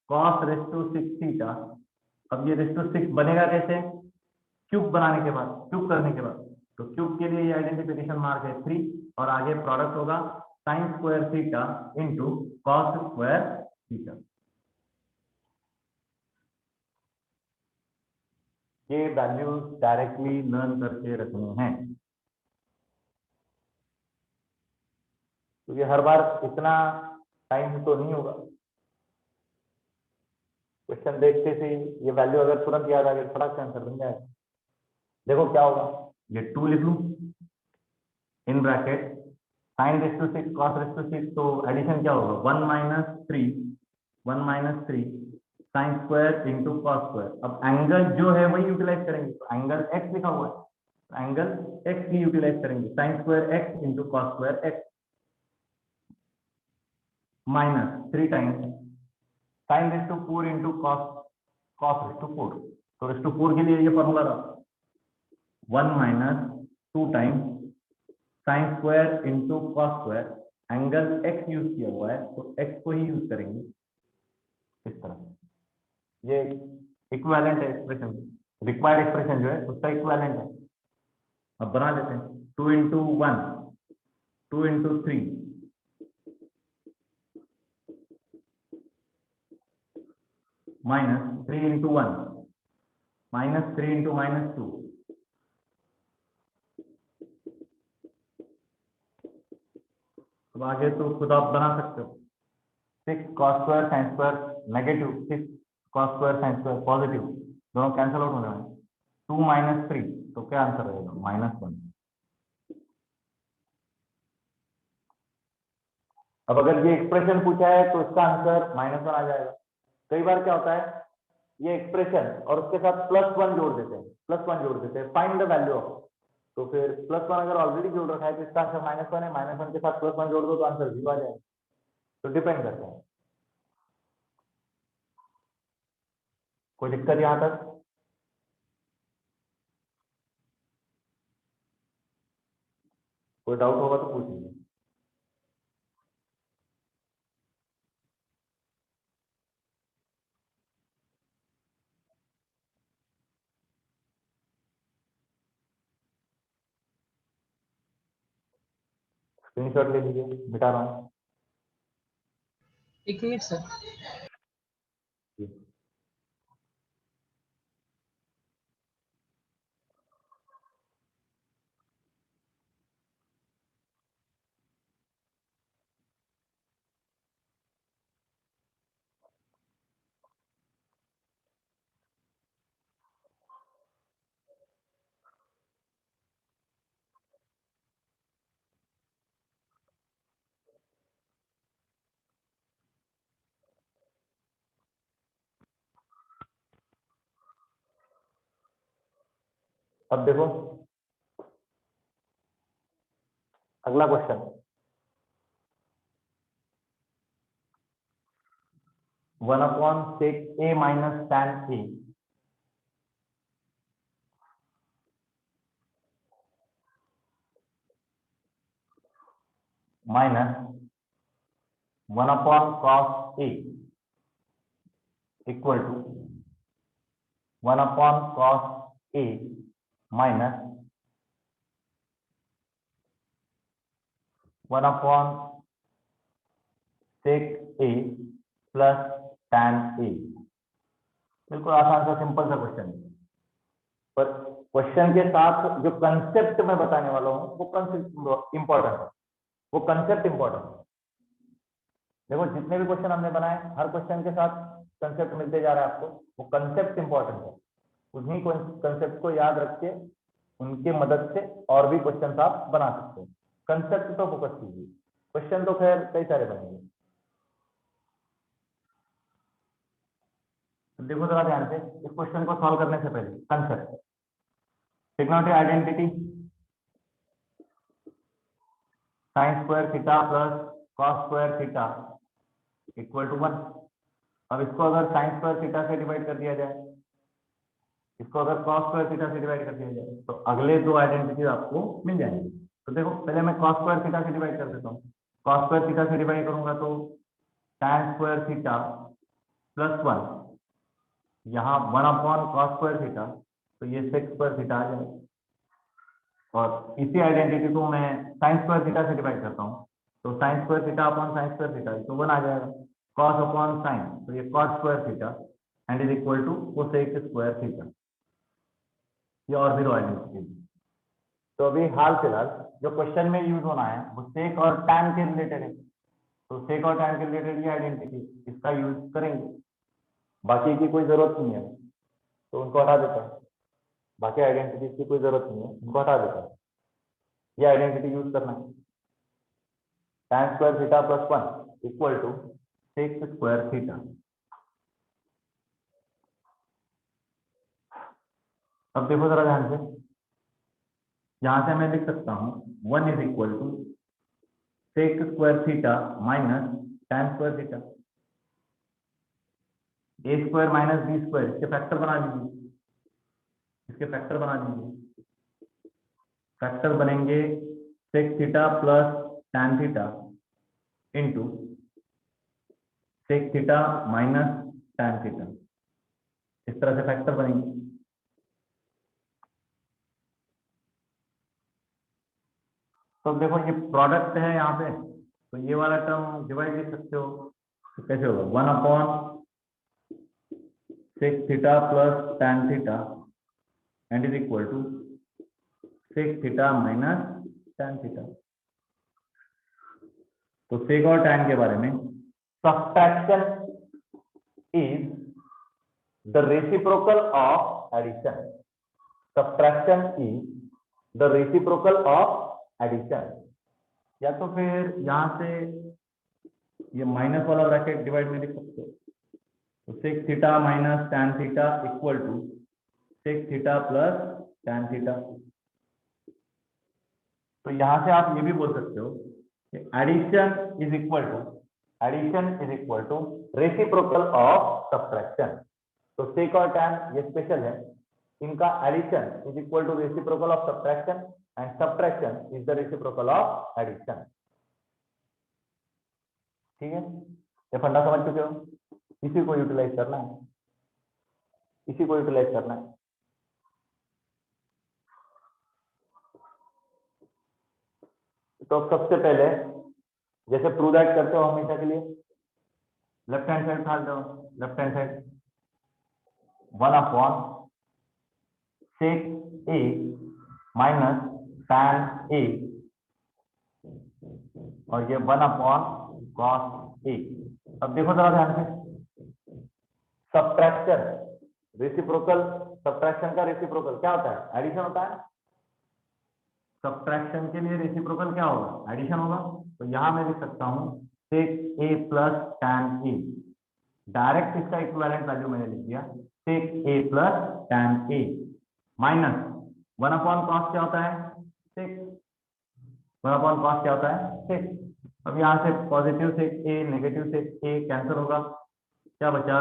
cos raise to 6 theta. अब ये रेस टू 6 बनेगा कैसे, क्यूब बनाने के बाद, क्यूब करने के बाद, तो क्यूब के लिए ये आइडेंटिफिकेशन मार्क है 3, और आगे प्रोडक्ट होगा sine square theta into cos square theta. ये वैल्यूज डायरेक्टली लर्न करके रखनी है, क्योंकि हर बार इतना टाइम तो नहीं होगा। क्वेश्चन देखते से ये वैल्यू अगर तुरंत याद आ गई, फटाक से आंसर बन जाएगा। देखो क्या होगा, ये 2 लिख लूं in bracket sine raise to 6 cos raise to 6, तो एडिशन क्या होगा 1 minus 3 sine square into cos square. अब एंगल जो है वही यूटिलाइज करेंगे, तो एंगल एक्स लिखा हुआ है, एंगल एक्स ही यूटिलाइज करेंगे, sine square x into cos square x minus 3 times sine raise to 4 into cos raise to 4। तो रेस टू 4 के लिए ये फॉर्मूला रहा 1 minus 2 times sign square into cos square, angle x use किया हुआ है तो एक्स को ही यूज करेंगे इस तरह। ये इक्विवेलेंट है एक्सप्रेशन, रिक्वायर्ड एक्सप्रेशन जो है उसका इक्विवेलेंट है। अब बना लेते हैं 2 into 1 2 into 3 minus 3 into 1 minus 3 into minus 2। अब आगे तो खुद आप बना सकते हो, 6 cos square sine square negative, 6 cos square sine square positive, दोनों कैंसिल आउट हो जाएंगे, 2 माइनस 3, तो क्या आंसर रहेगा -1। अब अगर ये एक्सप्रेशन पूछा है तो इसका आंसर -1 आ जाएगा। कई बार क्या होता है, ये एक्सप्रेशन और उसके साथ +1 जोड़ देते हैं, +1 जोड़ देते हैं, फाइंड द वैल्यू ऑफ, तो फिर +1 अगर ऑलरेडी जोड़ रखा है तो इसका आंसर -1 है, -1 के साथ +1 जोड़ दो तो आंसर 0 आ जाएगा। तो डिपेंड करता है। कोई दिक्कत यहां तक? कोई डाउट होगा तो पूछ लीजिए। स्क्रीनशॉट ले लीजिए, मिटा रहा हूँ। 1 मिनट सर। अब देखो अगला question, 1/sec a minus tan a minus 1/cos A equal to 1/cos A minus 1/sec A plus tan A। बिल्कुल आसान सा सिंपल सा क्वेश्चन है, पर क्वेश्चन के साथ जो कंसेप्ट मैं बताने वाला हूँ वो कंसेप्ट इंपॉर्टेंट है, वो कंसेप्ट इंपॉर्टेंट है। देखो जितने भी क्वेश्चन हमने बनाए हर क्वेश्चन के साथ कंसेप्ट मिलते जा रहा है आपको, वो कंसेप्ट इंपॉर्टेंट है। उन्हीं कंसेप्ट को याद रख के उनके मदद से और भी क्वेश्चन आप बना सकते हो। कंसेप्ट तो फोकस कीजिए, क्वेश्चन तो खैर कई सारे बनेंगे। तो देखो जरा ध्यान से इस क्वेश्चन को सॉल्व करने से पहले concept trigonometry identity sin square theta plus cos square theta equal to 1। अब इसको अगर sin स्क्वायर थीटा से डिवाइड कर दिया जाए, इसको अगर cos स्क्वायर थीटा से डिवाइड कर दिया जाए तो अगले दो आइडेंटिटी आपको मिल जाएंगे। तो देखो पहले मैं cos स्क्वायर थीटा से डिवाइड कर देता हूँ। cos स्क्वायर थीटा से डिवाइड करूंगा तो tan स्क्वायर थीटा प्लस 1, यहाँ 1/cos स्क्वायर थीटा, तो ये sec स्क्वायर थीटा आ जाएगा। और इसी आइडेंटिटी को मैं sin स्क्वायर थीटा से डिवाइड करता हूँ तो sin square theta upon sin square theta तो 1 आ जाएगा। cos अपॉन sin तो ये cos square theta and is equal to sec square theta. ये और भी आइडेंटिटी। तो अभी हाल फिलहाल जो क्वेश्चन में यूज होना है वो sec और tan के रिलेटेड है, तो sec और tan के रिलेटेड ये आइडेंटिटी इसका यूज करेंगे। बाकी की कोई जरूरत नहीं है तो उनको हटा देता है, बाकी आइडेंटिटी की कोई जरूरत नहीं है, उनको हटा देता है। ये आइडेंटिटी यूज करना है, tan square theta plus 1 equal to sec square theta. अब देखो जरा ध्यान से, यहां से मैं लिख सकता हूं 1 is equal to sec square theta minus tan square theta. a square minus b square इसके फैक्टर बना लीजिए, इसके फैक्टर बना दीजिए। फैक्टर बनेंगे sec theta plus tan theta into sec theta minus tan theta, इस तरह से फैक्टर बनेंगे। तो देखो ये प्रोडक्ट है यहाँ पे, तो ये वाला टर्म डिवाइड लिख सकते हो, तो कैसे होगा 1/sec theta plus tan theta and is equal to sec theta minus tan theta. तो sec और tan के बारे में, subtraction is the reciprocal of addition. Subtraction is the reciprocal of addition. या तो फिर यहां से ये माइनस वाला ब्रैकेट डिवाइड में लिख सकते हो, तो sec theta minus tan theta equal to sec theta plus tan theta. तो यहां से आप ये भी बोल सकते हो कि addition is equal to reciprocal of subtraction. तो sec और tan ये स्पेशल है, इनका addition is equal to reciprocal of subtraction and subtraction is the reciprocal of addition. ठीक है, ये फंडा समझ चुके हो, इसी को यूटिलाइज करना है, इसी को यूटिलाइज करना है। तो सबसे पहले जैसे प्रूव दैट करते हो हमेशा के लिए, लेफ्ट हैंड साइड उठा दो, left hand side 1/sec A minus tan A और ये 1/cos A। अब देखो जरा ध्यान से, सब्ट्रैक्शन रेसिप्रोकल, सब्ट्रैक्शन का रेसिप्रोकल क्या होता है? एडिशन होता है। सब्ट्रैक्शन के लिए रेसिप्रोकल क्या होगा? एडिशन होगा। तो यहां मैं लिख सकता हूं sec A plus tan A, direct इसका इक्विवेलेंट वैल्यू मैंने लिख दिया sec A plus tan A minus 1/cos क्या होता है? sec। 1/cos क्या होता है? sec। अब यहाँ से positive sec A negative sec A cancel होगा, क्या बचा?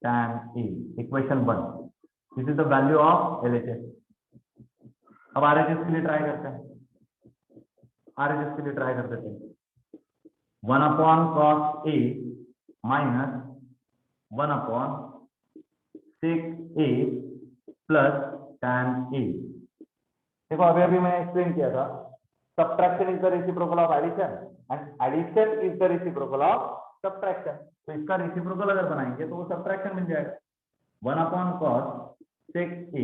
tan A। Equation 1, this is the value of LHS। अब RHS के लिए ट्राई करते हैं, RHS के लिए ट्राई कर देते हैं। 1/cos A minus 1/sec A plus tan A। देखो अभी अभी मैंने एक्सप्लेन किया था, subtraction is the reciprocal of addition and addition is the reciprocal of subtraction. तो इसका रेसिप्रोकल अगर बनाएंगे तो वो सब्ट्रैक्शन मिल जाएगा। 1/cos sec A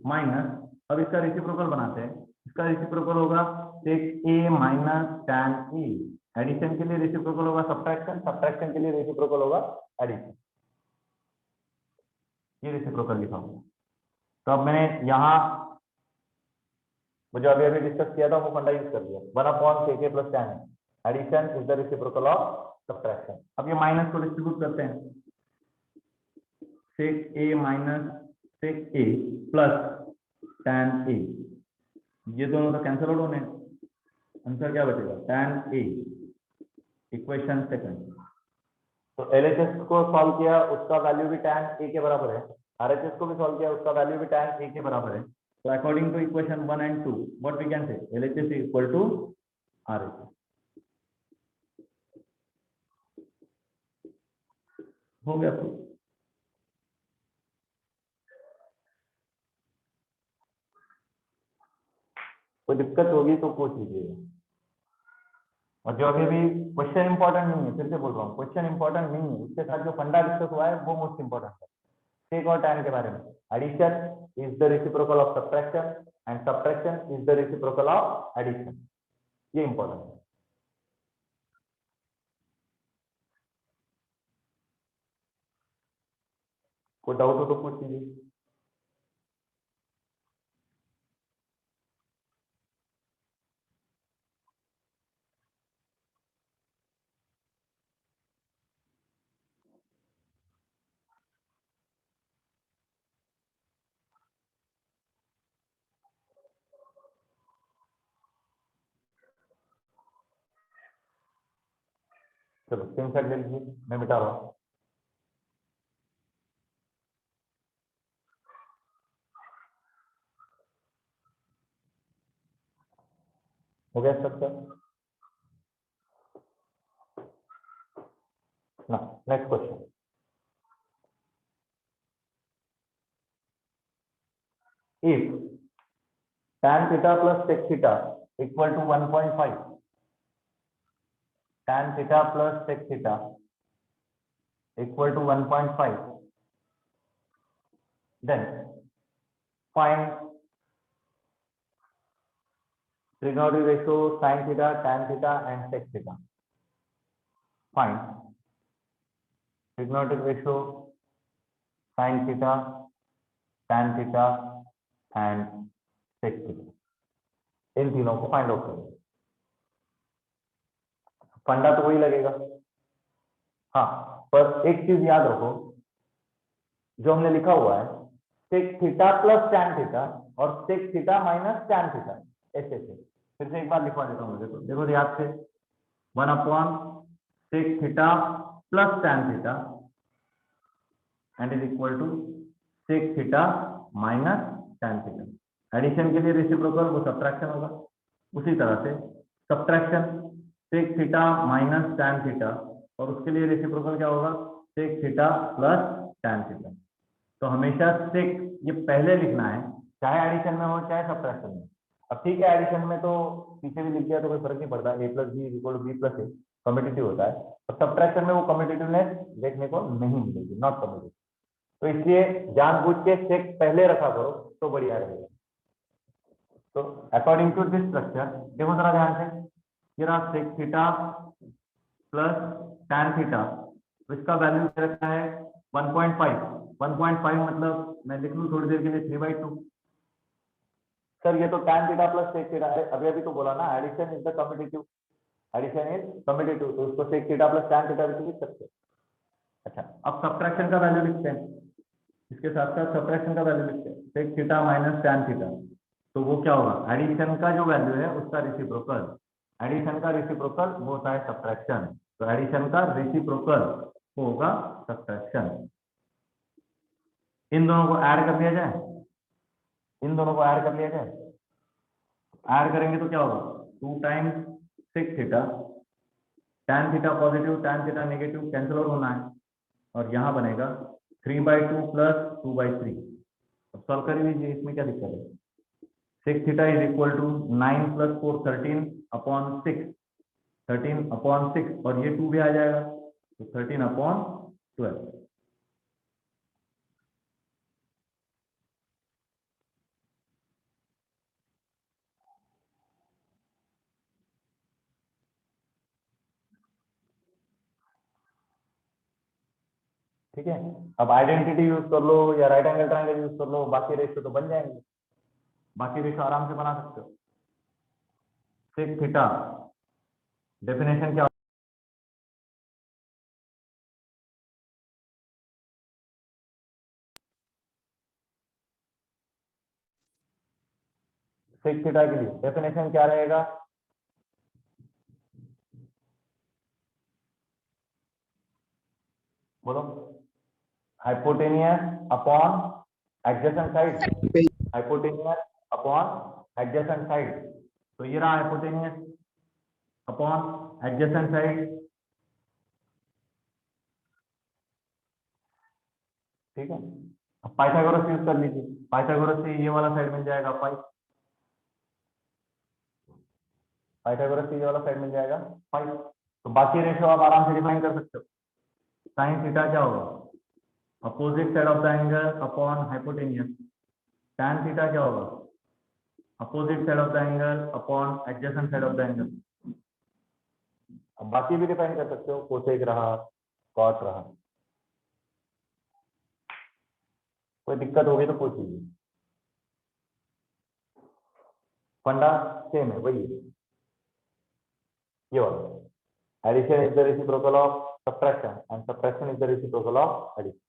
माइनस, अब इसका रेसिप्रोकल बनाते हैं, इसका रेसिप्रोकल होगा sec A minus tan A। Addition के लिए रेसिप्रोकल होगा सब्ट्रैक्शन, सब्ट्रैक्शन के लिए रेसिप्रोकल होगा एडिशन। ये रेसिप्रोकल लिखा हुआ। तो अब मैंने यहाँ जो अभी अभी डिस्कस किया था वो फंडा यूज कर लिया। 1/sec A plus tan A, addition is the reciprocal of subtraction. अब ये माइनस को डिस्ट्रीब्यूट करते हैं, sec A minus sec A plus tan A, ये दोनों तो कैंसिल आउट होने, आंसर क्या बचेगा tan A। इक्वेशन सेकंड, तो LHS को सॉल्व किया, उसका वैल्यू भी tan A के बराबर है, RHS को भी सॉल्व किया, उसका वैल्यू भी tan A के बराबर है। तो according to equation 1 and 2 what we can say LHS is equal to RHS। हो गया तो कोई दिक्कत होगी तो पूछ लीजिएगा। और जो अभी भी क्वेश्चन इंपॉर्टेंट नहीं है, फिर से बोल रहा हूँ क्वेश्चन इंपॉर्टेंट नहीं है, उसके साथ जो फंडा डिस्कस हुआ है वो मोस्ट इंपॉर्टेंट है। सेक और tan के बारे में, addition is the reciprocal of subtraction and subtraction is the reciprocal of addition, ये इंपॉर्टेंट है। कोई डाउट हो तो पूछ लीजिए। चलो स्क्रीनशॉट ले लीजिए, मैं मिटा रहा हूँ। हो गया स्ट्रक्चर ना। Next question, if tan theta plus sec theta equal to 1.5, tan theta plus sec theta equal to 1.5, then find trigonometry ratio sin theta, tan theta and sec theta. Find trigonometric ratio sin theta, tan theta and sec theta, इन तीनों को find out करें। फंडा तो वही लगेगा, हाँ, पर एक चीज याद रखो, जो हमने लिखा हुआ है sec theta plus tan theta और sec theta minus tan theta, ऐसे ऐसे फिर से एक बार लिखवा देता हूँ। देखो याद से 1/sec theta plus tan theta and is equal to sec theta minus tan theta. Addition के लिए रेसिप्रोकल वो सब्ट्रैक्शन होगा, उसी तरह से subtraction sec theta minus tan theta और उसके लिए रेसिप्रोकल क्या होगा sec theta plus tan theta. तो हमेशा sec ये पहले लिखना है, चाहे एडिशन में हो चाहे सब्ट्रैक्शन में। अब ठीक है, एडिशन में तो पीछे भी लिख दिया तो कोई फर्क नहीं पड़ता, a plus B equal to B plus A competitive होता है, और सब्ट्रैक्शन में वो कम्पिटिटिवनेस देखने को नहीं मिलेगी, नॉट कम्पिटिटिव। तो इसलिए जानबूझ के sec पहले रखा करो तो बढ़िया रहेगा। तो अकॉर्डिंग टू दिस स्ट्रक्चर देखो जरा ध्यान से, ये रहा sec theta plus tan theta, तो इसका वैल्यू दे रखा है 1.5। 1.5 मतलब मैं लिख लूँ थोड़ी देर के लिए 3/2। सर ये तो tan theta plus sec theta है, अभी अभी तो बोला ना addition is the competitive, addition is competitive, तो उसको sec theta plus tan theta भी लिख सकते हैं। अच्छा, अब सब्ट्रैक्शन का वैल्यू लिखते हैं, इसके साथ साथ सब्ट्रैक्शन का वैल्यू लिखते हैं, sec theta minus tan theta, तो वो क्या होगा एडिशन का जो वैल्यू है उसका रेसिप्रोकल, एडिशन का रेसिप्रोकल वो होता है सब्ट्रैक्शन, तो एडिशन का रेसिप्रोकल होगा सब्ट्रैक्शन। इन दोनों को ऐड कर लिया जाए, इन दोनों को ऐड कर लिया जाए, ऐड करेंगे तो क्या होगा 2 times sec theta tan theta positive tan theta negative cancel out होना है, और यहाँ बनेगा 3/2 प्लस 2/3। अब सॉल्व कर लीजिए, इसमें क्या दिक्कत है। sec theta is equal to 9 + 4 13/6, 13/6, और ये 2 भी आ जाएगा तो 13/12। ठीक है, अब आइडेंटिटी यूज कर लो या राइट एंगल ट्रायंगल यूज कर लो, बाकी रेशियो तो बन जाएंगे, बाकी रेशियो आराम से बना सकते हो। sec थीटा डेफिनेशन क्या, sec थीटा के लिए डेफिनेशन क्या रहेगा, बोलो। Hypotenuse upon adjacent side, hypotenuse upon adjacent side, तो ये रहा हाइपोटेनियस अपॉन एडजेसेंट साइड। ठीक है, अब पाइथागोरस यूज कर लीजिए, पाइथागोरस से ये वाला साइड मिल जाएगा 5, पाइथागोरस से ये वाला साइड मिल जाएगा 5, तो बाकी रेशियो आप आराम से डिफाइन कर सकते हो। साइन थीटा क्या होगा, opposite side of the angle upon hypotenuse. tan theta क्या होगा, opposite side of the angle upon adjacent side of the angle. अब बाकी भी डिफाइन कर सकते हो, कोसेक रहा, कॉट रहा, कोई दिक्कत होगी तो पूछ लीजिए। फंडा सेम है, वही है, ये वाला addition is the reciprocal of subtraction and subtraction is the reciprocal of addition.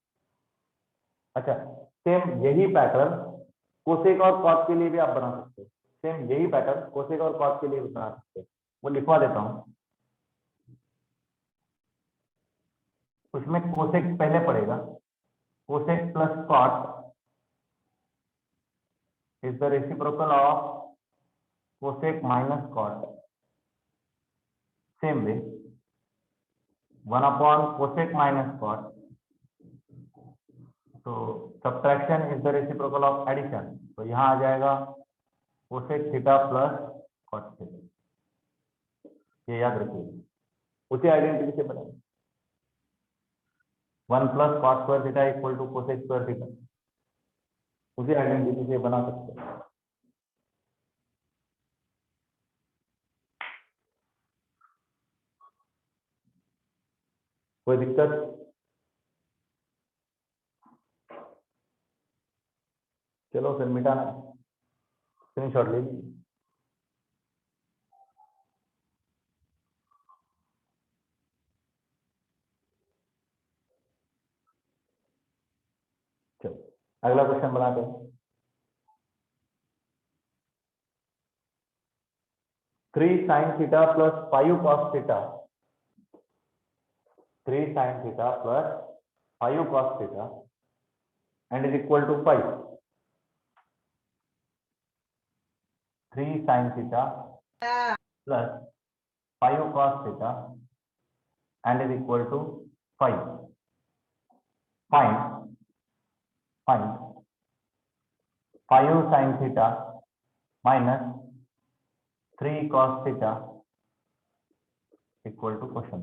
अच्छा, सेम यही पैटर्न कोसेक और कॉट के लिए भी आप बना सकते हो, सेम यही पैटर्न कोसेक और कॉट के लिए भी बना सकते हो, वो लिखवा देता हूं। उसमें कोसेक पहले पड़ेगा, cosec plus cot is the reciprocal of cosec minus cot. Same way 1 / cosec minus cot, तो subtraction is the reciprocal of addition, तो यहाँ आ जाएगा cosec theta plus cot theta. ये याद रखिए, उसी आइडेंटिटी से बनेगा 1 + cos square theta equal to cosec square theta, उसी आइडेंटिटी से बना सकते हैं। कोई दिक्कत, चलो फिर मिटाना, स्क्रीनशॉट ले लीजिए। चलो अगला क्वेश्चन बनाते हैं। 3 sin theta plus 5 cos theta, 3 sin theta plus 5 cos theta and is equal to 5। 3 sin theta plus 5 cos theta and is equal to 5। Find 5 sin theta minus 3 cos theta equal to question.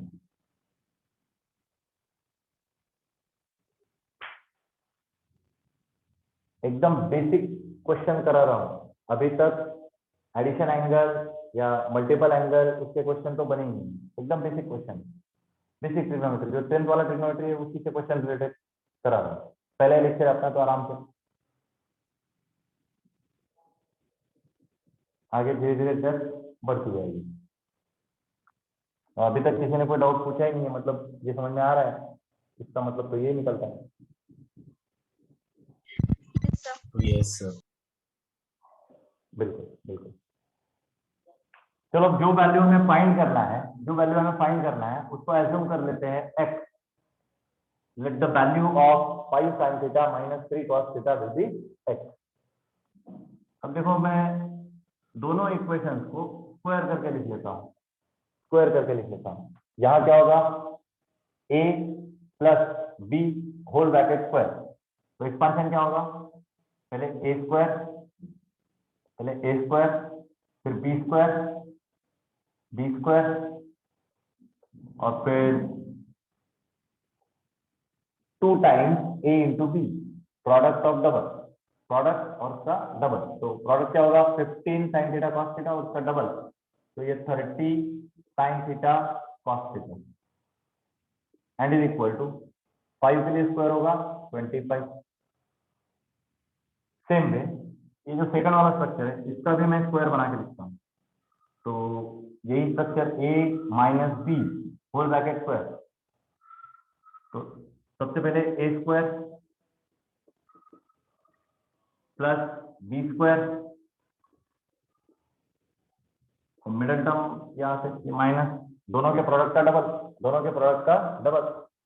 एकदम basic question करा रहा हूं, अभी तक addition angle या multiple angle उसके question तो बने ही नहीं, एकदम बेसिक क्वेश्चन, बेसिक ट्रिग्नोमेट्री, जो 10th वाला ट्रिग्नोमेट्री है उसी से क्वेश्चन रिलेटेड करा रहा हूं। पहले लेक्चर अपना तो आराम से, आगे धीरे धीरे जस्ट बढ़ती जाएगी। अभी तक किसी ने कोई डाउट पूछा ही नहीं है, मतलब ये समझ में आ रहा है, इसका मतलब तो ये निकलता है। यस सर, बिल्कुल बिल्कुल। चलो जो वैल्यू हमें फाइंड करना है, जो वैल्यू हमें फाइंड करना है उसको एज्यूम कर लेते हैं x। Let the value of 5 sin theta minus 3 cos theta will be x। अब देखो मैं दोनों इक्वेशंस को स्क्वायर करके लिख लेता हूँ, स्क्वायर करके लिख लेता हूँ। यहाँ क्या होगा, a plus b whole bracket square, तो एक्सपांशन क्या होगा, पहले a स्क्वायर, फिर b स्क्वायर और फिर 2 times a into B, product of double, product और उसका डबल, तो प्रोडक्ट क्या होगा 15 साइन थीटा कॉस थीटा और उसका डबल, तो ये 30 sine theta cos theta and is equal to 5 के लिए स्क्वायर होगा 25। सेम वे ये जो सेकंड वाला स्ट्रक्चर है इसका भी मैं स्क्वायर बना के लिखता हूँ, तो यही structure a minus B whole bracket square, तो सबसे पहले a square plus B square, middle term यहाँ से माइनस, दोनों के प्रोडक्ट का डबल,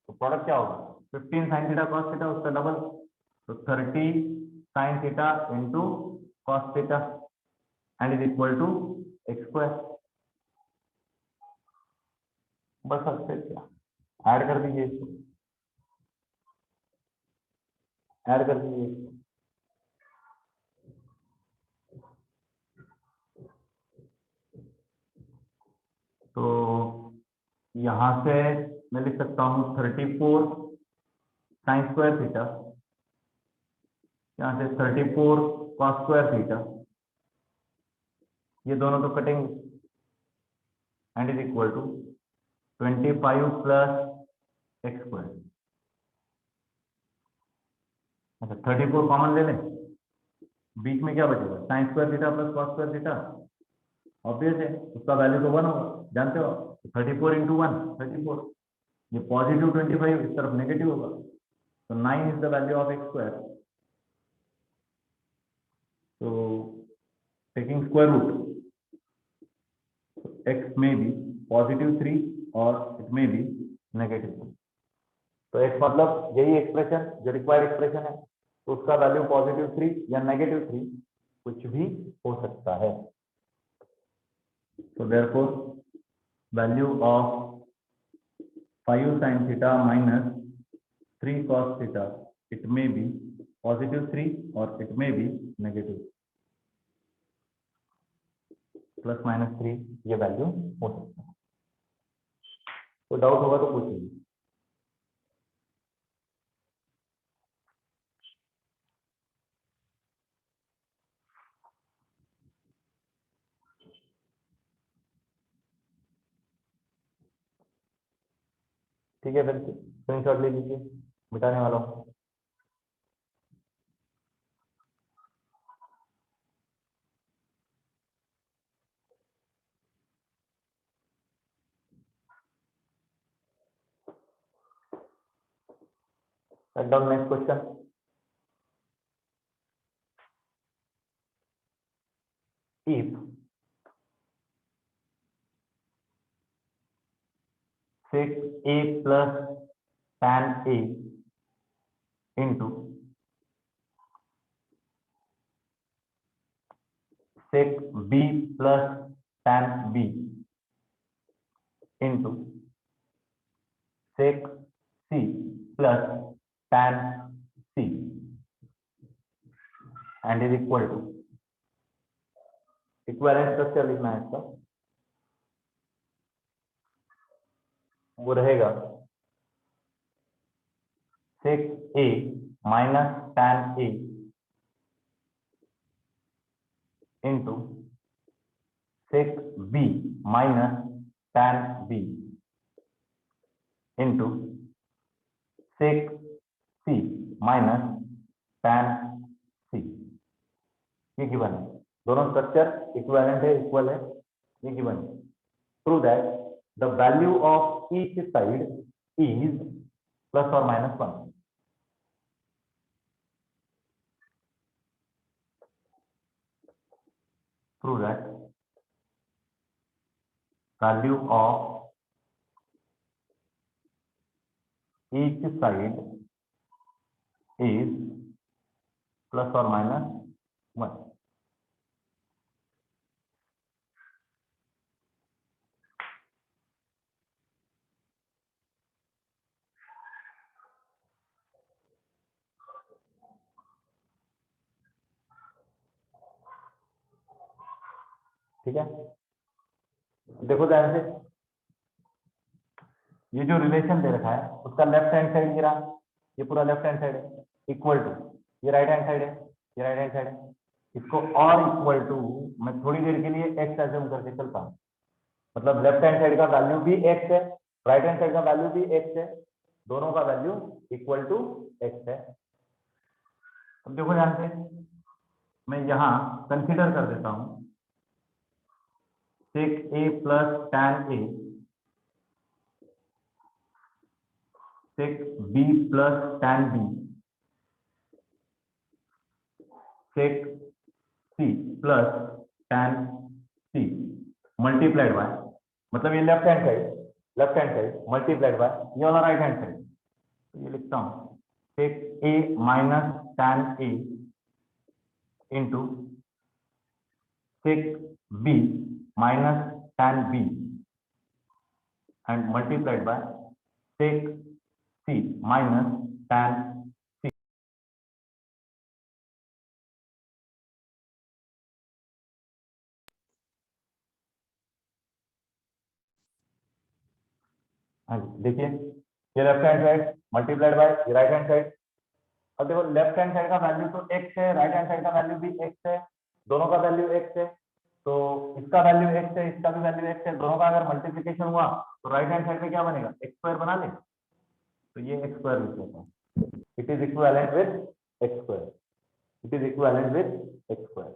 तो प्रोडक्ट क्या होगा 15 साइन थीटा कॉस थीटा उसका डबल, तो 30 sine theta into cos theta and is equal to x square. बस अब फिर क्या ऐड कर दीजिए, इसको ऐड कर दीजिए इसको। तो यहां से मैं लिख सकता हूँ 34 साइन स्क्वायर थीटा, यहाँ से 34 कॉस स्क्वायर थीटा, ये दोनों तो कटेंगे and is equal to 25 plus x square. अच्छा 34 कॉमन ले लें, बीच में क्या बचेगा sine square theta plus cos square theta, obvious है उसका वैल्यू तो 1 होगा, जानते हो 34 इंटू 1 34, ये पॉजिटिव 25 इस तरफ नेगेटिव होगा, तो 9 is the value of x square. तो टेकिंग स्क्वायर रूट x में भी +3 और इट में भी -3, तो x मतलब यही एक्सप्रेशन जो रिक्वायर्ड एक्सप्रेशन है, तो उसका वैल्यू +3 या -3 कुछ भी हो सकता है। So therefore value of 5 sin theta minus 3 cos theta, it may be +3 or it may be negative, ±3 ये वैल्यू हो सकता है। तो डाउट होगा तो पूछिए। ठीक है फिर स्क्रीनशॉट ले लीजिए, मिटाने वाला हूँ। Write down next question. If 6a plus tan a into 6b plus tan b into 6c plus tan c and is equal to, equivalent structure लिखना है इसका, वो रहेगा 6a minus tan a into 6b minus tan b into 6c minus tan c, ये given है, दोनों structure equivalent है, equal है, ये गिवन है। Prove that the value of each side is +or-1। Prove that value of each side is +or-1। ठीक है, देखो ध्यान से, ये जो रिलेशन दे रखा है उसका लेफ्ट हैंड साइड गिरा, ये पूरा लेफ्ट हैंड साइड है, इक्वल टू ये राइट हैंड साइड है, ये राइट हैंड साइड है, इसको और इक्वल टू मैं थोड़ी देर के लिए एक्स एज्यूम करके चलता हूँ, मतलब लेफ्ट हैंड साइड का वैल्यू भी एक्स है, राइट हैंड साइड का वैल्यू भी एक्स है, दोनों का वैल्यू इक्वल टू एक्स है। अब देखो ध्यान से, मैं यहाँ कंसीडर कर देता हूँ sec A plus tan A sec B plus tan B sec C plus tan C multiplied by, मतलब ये left hand side multiplied by ये वाला राइट हैंड साइड, तो ये लिखता हूँ sec A minus tan A into sec B minus tan B and multiplied by sec C minus tan C. हाँ जी, देखिए ये left hand side multiplied by ये राइट हैंड साइड। अब देखो लेफ्ट हैंड साइड का वैल्यू तो x है, राइट हैंड साइड का वैल्यू भी x है, दोनों का वैल्यू x है, तो इसका वैल्यू x है, इसका भी वैल्यू x है, दोनों का अगर मल्टीप्लिकेशन हुआ तो राइट हैंड साइड पे क्या बनेगा, एक्स स्क्वायर बना ले, तो ये एक्स स्क्वायर लिख लेता हूँ, it is equivalent with x square, it is equivalent with x square.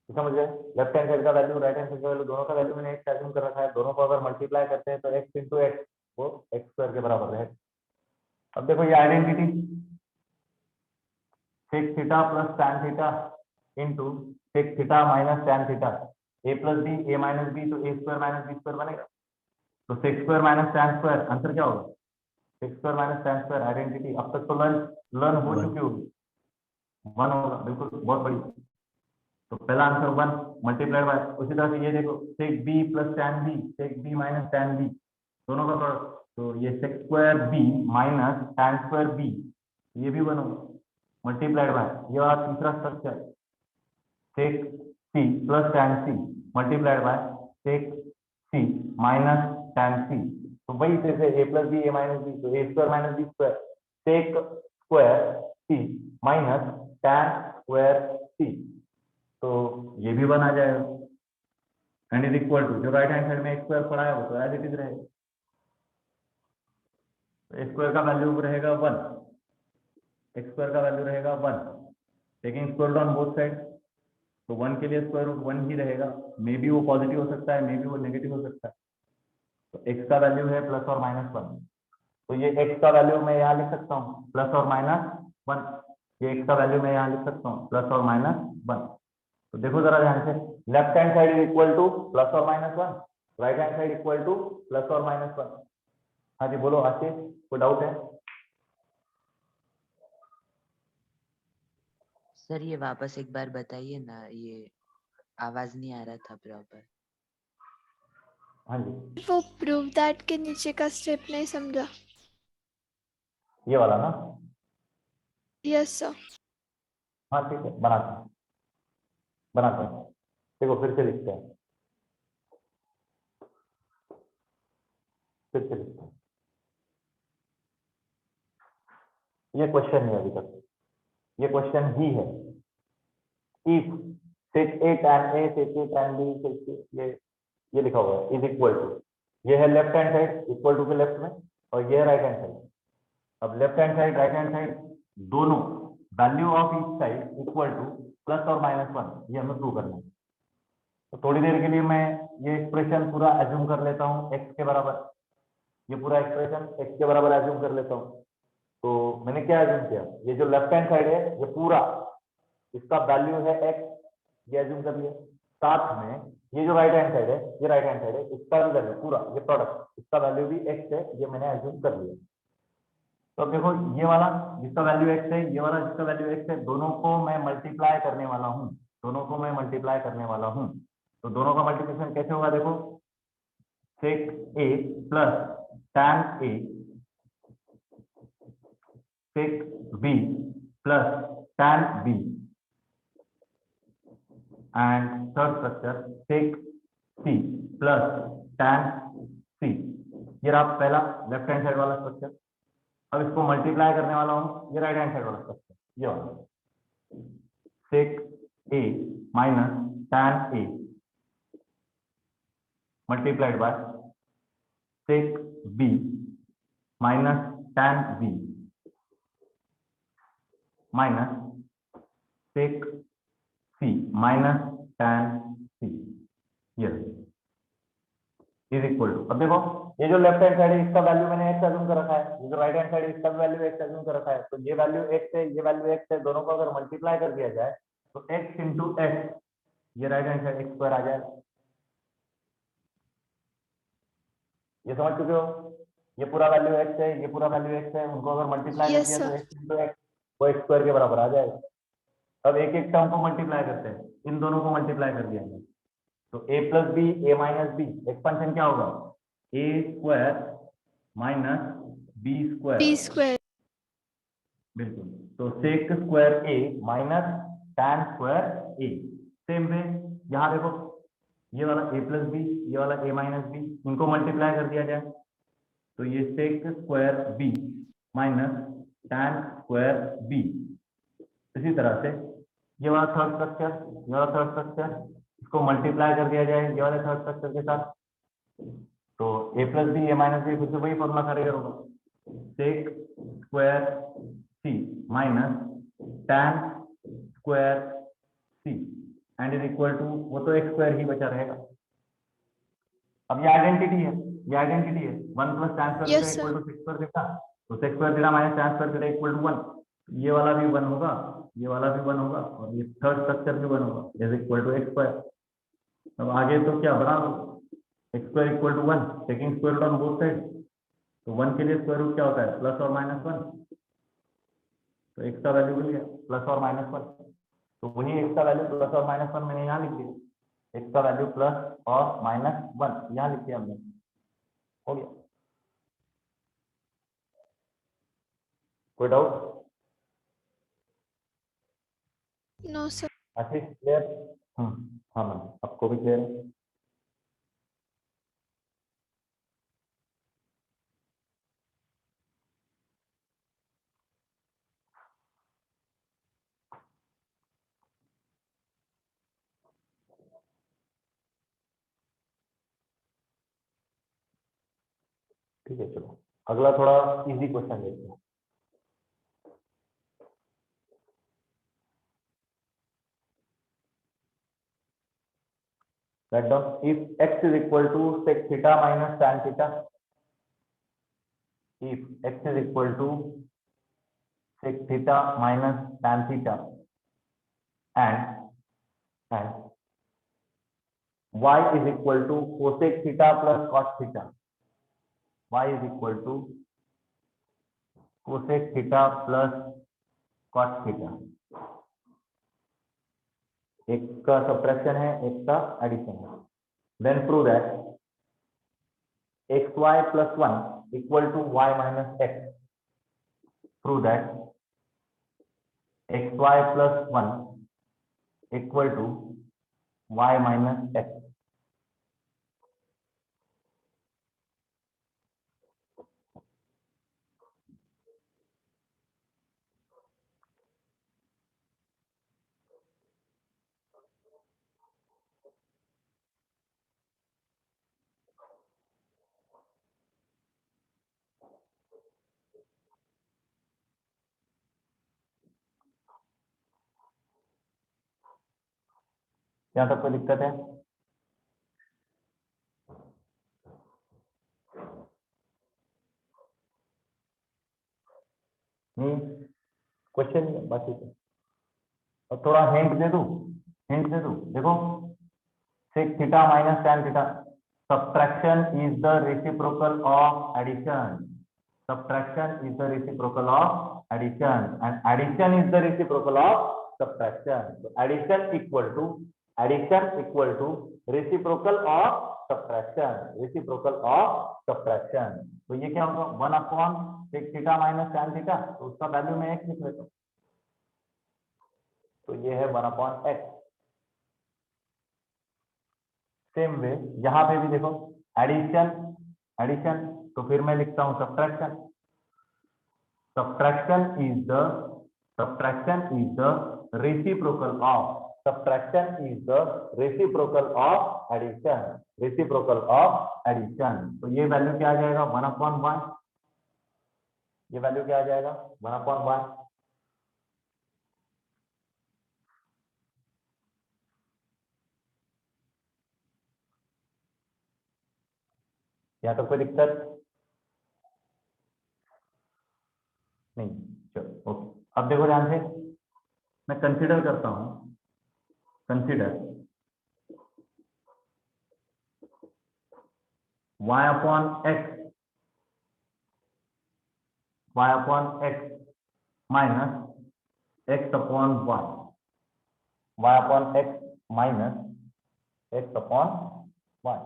समझ गए, लेफ्ट हैंड साइड का वैल्यू राइट हैंड साइड का वैल्यू दोनों का वैल्यू मैंने एक्स एज्यूम कर रखा है, दोनों को अगर मल्टीप्लाई करते हैं तो एक्स इंटू एक्स वो एक्स स्क्वायर के बराबर है। अब देखो ये identity sec theta plus tan theta into sec theta minus tan theta, A plus B A minus B, तो A square minus B square बनेगा, तो sec square minus tan square, answer क्या होगा, sec square minus tan square. Identity अब तक तो learn हो चुकी होगी, 1 होगा, बिल्कुल बहुत बड़ी, तो पहला आंसर 1 मल्टीप्लाइड बाय, उसी तरह से ये देखो sec B plus tan B sec B minus tan B, दोनों का प्रोडक्ट, तो ये sec square B minus tan square B, ये भी 1 होगा मल्टीप्लाइड बाय ये वाला तीसरा structure sec C plus tan C multiplied by sec C minus tan C, तो वही से A plus B A minus B, तो A square minus B square sec square C minus tan square सी, तो ये भी 1 आ जाएगा एंड इज इक्वल टू जो राइट हैंड साइड में एक्स स्क्वायर पड़ा है वो तो एज इट इज रहेगा, एक्स स्क्वायर का वैल्यू रहेगा 1, एक्स स्क्वायर का वैल्यू रहेगा 1, taking square root on both side, तो 1 के लिए स्क्वायर रूट 1 ही रहेगा, मे बी वो पॉजिटिव हो सकता है, मे बी वो नेगेटिव हो सकता है, तो x का वैल्यू है प्लस और माइनस 1, तो ये x का वैल्यू मैं यहाँ लिख सकता हूँ प्लस और माइनस 1, ये x का वैल्यू मैं यहाँ लिख सकता हूँ प्लस और माइनस 1। तो देखो जरा ध्यान से, left hand side is equal to plus और minus 1, right hand side equal to plus और माइनस 1। हाँ जी बोलो आशीष, कोई डाउट है? सर ये वापस एक बार बताइए ना, ये आवाज नहीं आ रहा था प्रॉपर। हाँ जी वो प्रूव दैट के नीचे का स्टेप नहीं समझा। ये वाला ना, यस सर। हाँ ठीक है बनाते हैं, देखो फिर से लिखते हैं, ये क्वेश्चन है अभी तक, ये क्वेश्चन ही है, if sec A tan A sec A tan B sec ये लिखा हुआ है इज इक्वल टू, ये है left hand side equal to के लेफ्ट में, और ये है राइट हैंड साइड। अब left hand side right hand side दोनों value of each side equal to plus और माइनस 1, ये हमें प्रूव करना है। तो थोड़ी देर के लिए मैं ये एक्सप्रेशन पूरा एज्यूम कर लेता हूँ x के बराबर, ये पूरा एक्सप्रेशन x के बराबर एज्यूम कर लेता हूँ। तो मैंने क्या एज्यूम किया, ये जो लेफ्ट हैंड साइड है ये पूरा इसका वैल्यू है x, ये एज्यूम कर लिया, साथ में ये जो राइट हैंड साइड है ये राइट हैंड साइड है, इसका भी वैल्यू पूरा ये प्रोडक्ट इसका वैल्यू भी x है, ये मैंने एज्यूम कर लिया। तो अब देखो ये वाला जिसका वैल्यू x है, ये वाला जिसका वैल्यू x है, दोनों को मैं मल्टीप्लाई करने वाला हूँ, दोनों को मैं मल्टीप्लाई करने वाला हूँ। तो दोनों का मल्टीप्लिकेशन कैसे होगा, देखो sec a plus tan a sec b plus tan b and third structure sec c plus tan c। ये रहा पहला लेफ्ट हैंड साइड वाला स्ट्रक्चर। अब इसको मल्टीप्लाई करने वाला हूँ, ये राइट हैंड साइड वाला स्ट्रक्चर, ये वाला sec a minus tan a multiplied by sec b minus tan b minus sec c minus tan c, yes is equal to. अब देखो ये जो लेफ्ट हैंड साइड है इसका वैल्यू मैंने x अज्यूम कर रखा है, ये जो राइट हैंड साइड है इसका वैल्यू x अज्यूम कर रखा है। तो ये वैल्यू x है, ये वैल्यू x है, दोनों को अगर मल्टीप्लाई कर दिया जाए तो x इंटू x, ये right hand side x square आ जाएगा। ये समझ चुके हो, ये पूरा वैल्यू x है, ये पूरा वैल्यू x है, उनको अगर मल्टीप्लाई कर Yes, दिया तो sir. x इंटू x वो x स्क्वायर के बराबर आ जाएगा। अब एक एक टर्म को मल्टीप्लाई करते हैं, इन दोनों को मल्टीप्लाई कर दिया जाए तो a plus B A minus B, expansion क्या होगा, a square minus B square, b square. बिल्कुल। तो sec square a minus tan square a। Same way यहाँ देखो ये वाला a प्लस बी, ये वाला a माइनस बी, इनको मल्टीप्लाई कर दिया जाए तो ये sec square b minus tan square b। इसी तरह से ये वाला थर्ड स्ट्रक्चर, ये वाला थर्ड स्ट्रक्चर, इसको मल्टीप्लाई कर दिया जाए ये वाले थर्ड स्ट्रक्चर के साथ तो a plus B A minus B, फिर से वही फॉर्मूला कार्य होगा, sec square c minus tan square c and is equal to, वो तो x स्क्वायर ही बचा रहेगा। अब ये आइडेंटिटी है, ये आइडेंटिटी है, 1 plus tan square Yes, equal to 6 square theta, तो 6 square theta minus tan square theta equal to 1। ये वाला भी 1 होगा, ये वाला भी 1 होगा और ये थर्ड स्ट्रक्चर भी 1 होगा, is equal to x square. अब आगे तो क्या बना लो, X square equal to 1, taking square root on both side, तो 1 के लिए स्क्वायर रूट क्या होता है, प्लस और माइनस 1, तो x का वैल्यू मिल गया प्लस और माइनस 1। तो वही x का वैल्यू प्लस और माइनस 1 मैंने यहाँ लिख दिया, x का वैल्यू प्लस और माइनस 1 यहाँ लिख दिया हमने, हो गया। कोई डाउट? No, sir. आशीष क्लियर? हाँ मैम, आपको भी क्लियर है? ठीक है, चलो अगला थोड़ा इजी क्वेश्चन देखते हैं। Write down if x is equal to sec theta minus tan theta, if x is equal to sec theta minus tan theta and y is equal to cosec theta plus cos theta, y is equal to cosec theta plus cos theta, एक का subtraction है, एक का addition है। Then prove that xy plus 1 equal to y minus x, prove that xy plus 1 equal to y minus x। यहाँ तक कोई दिक्कत है? क्वेश्चन बाकी तो और थोड़ा हिंट दे दूं, देखो sec theta minus tan theta, subtraction is the reciprocal of addition, subtraction is the reciprocal of addition, and addition is the reciprocal of subtraction. So addition equal to reciprocal of subtraction, reciprocal of subtraction. तो ये क्या होगा, 1 upon sec theta minus tan theta, तो उसका value मैं x लिख लेता हूँ, तो ये है 1 अपॉन x। सेम वे यहाँ पे भी देखो, एडिशन तो फिर मैं लिखता हूँ subtraction. Subtraction is the reciprocal of addition. तो ये वैल्यू क्या आ जाएगा, 1 अपॉन 1। ये वैल्यू क्या आ जाएगा, 1 अपॉन 1। यहाँ तक कोई दिक्कत नहीं? चलो ओके। अब देखो ध्यान से, मैं कंसीडर करता हूं, consider y upon x minus x upon y upon x minus x upon y।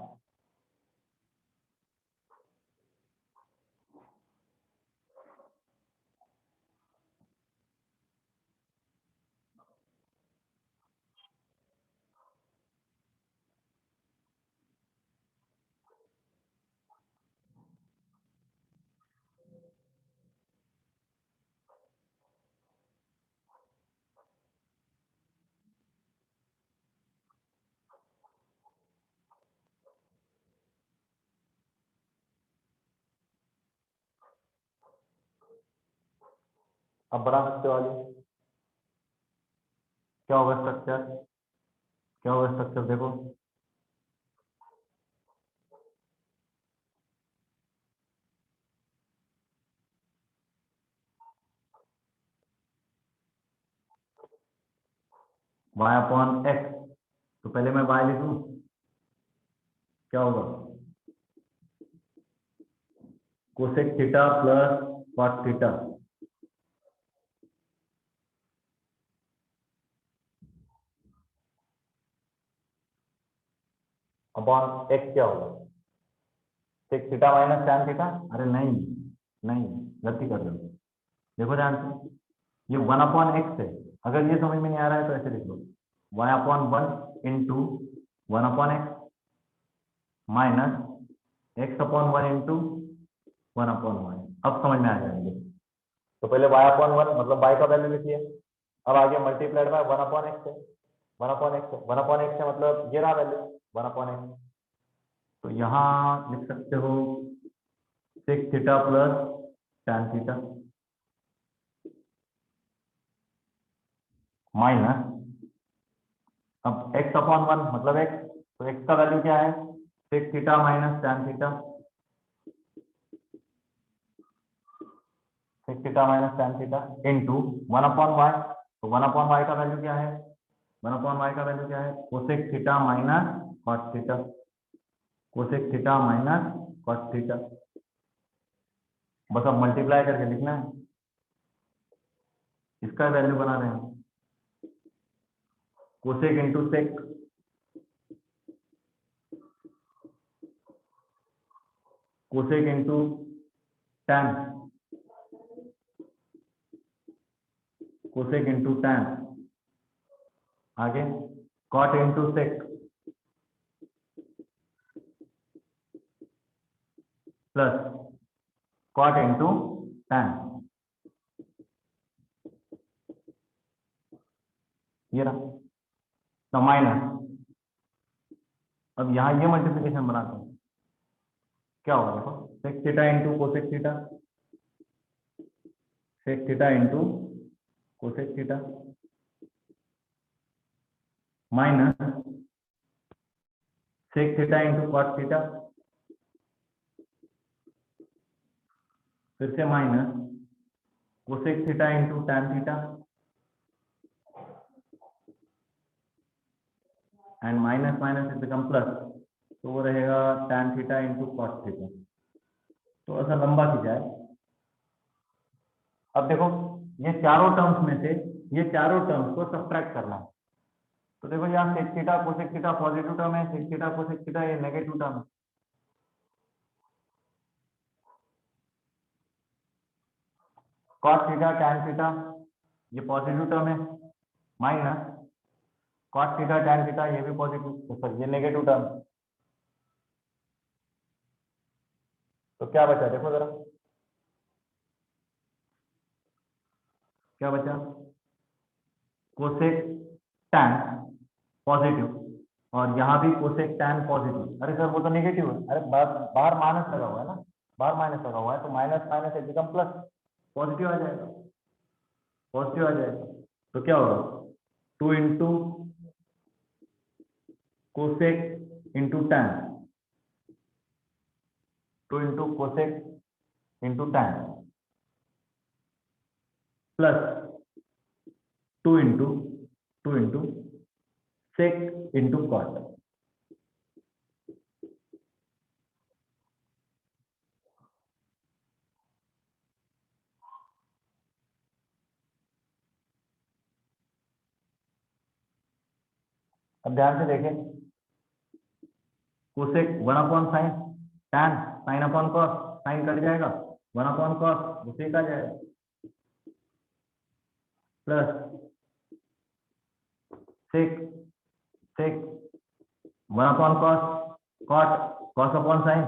अब बड़ा सकते वाले क्या होगा स्ट्रक्चर, देखो y अपॉन x, तो पहले मैं y लिखूं, क्या होगा, cosec theta plus cot theta upon x क्या होगा, sec theta minus tan theta. अरे नहीं गलती कर रहे हो, देखो ध्यान से, ये 1 अपॉन x है। अगर ये समझ में नहीं आ रहा है तो ऐसे लिख लो, y upon 1 into 1 upon x minus x upon 1 into 1 upon y। अब समझ में आ जाएंगे। तो पहले y अपॉन 1 मतलब y का वैल्यू लिखिए, अब आगे मल्टीप्लाइड बाय 1 अपॉन x है, 1 अपॉन x है मतलब ये रहा वैल्यू 1 अपॉन x। तो यहाँ लिख सकते हो sec theta plus tan theta minus, अब x अपॉन 1 मतलब x, तो x का वैल्यू क्या है, sec theta minus tan theta, sec theta minus tan theta into 1 upon y। तो 1 अपॉन y का वैल्यू क्या है, 1 अपॉन y का वैल्यू क्या है, cosec theta minus cot theta, cosec theta minus cot theta. बस अब मल्टीप्लाई करके लिखना है, इसका वैल्यू बना रहे हैं, cosec into sec, cosec into tan, cosec into tan, आगे cot into sec plus cot into tan, ये रहा तो माइनस। अब यहाँ ये मल्टीप्लिकेशन बनाते हैं, क्या होगा देखो, sec theta into cosec theta, sec theta into cosec theta minus sec theta into cot theta, फिर से minus cosec theta into tan theta and minus minus is become plus, तो वो रहेगा tan theta into cot theta. थोड़ा सा लंबा खींचा है, अब देखो ये चारों टर्म्स में से ये चारों टर्म्स को सब्ट्रैक्ट करना है। तो देखो यहाँ sec theta cosec theta positive term है, सेक थीटा कोसेक थीटा ये नेगेटिव टर्म है। कॉस थीटा टैन थीटा ये पॉजिटिव टर्म है, minus cos theta tan theta ये भी पॉजिटिव, सॉरी ये नेगेटिव टर्म। तो क्या बचा देखो जरा, क्या बचा, कोसेक टैन पॉजिटिव और यहाँ भी कोसेक टैन पॉजिटिव। अरे सर वो तो नेगेटिव है, अरे बाहर माइनस लगा हुआ है ना, बाहर माइनस लगा हुआ है तो माइनस माइनस एक बिकम प्लस, पॉजिटिव आ जाएगा, पॉजिटिव आ जाएगा। तो क्या होगा, 2 into cosec into tan, 2 into cosec into tan plus 2 into sec into cot. अब ध्यान से देखें, cosec 1/sin, tan sin/cos, sign cut जाएगा, 1/cos उसे का जाएगा, प्लस सेक सेक 1/cos, cot cos/sin,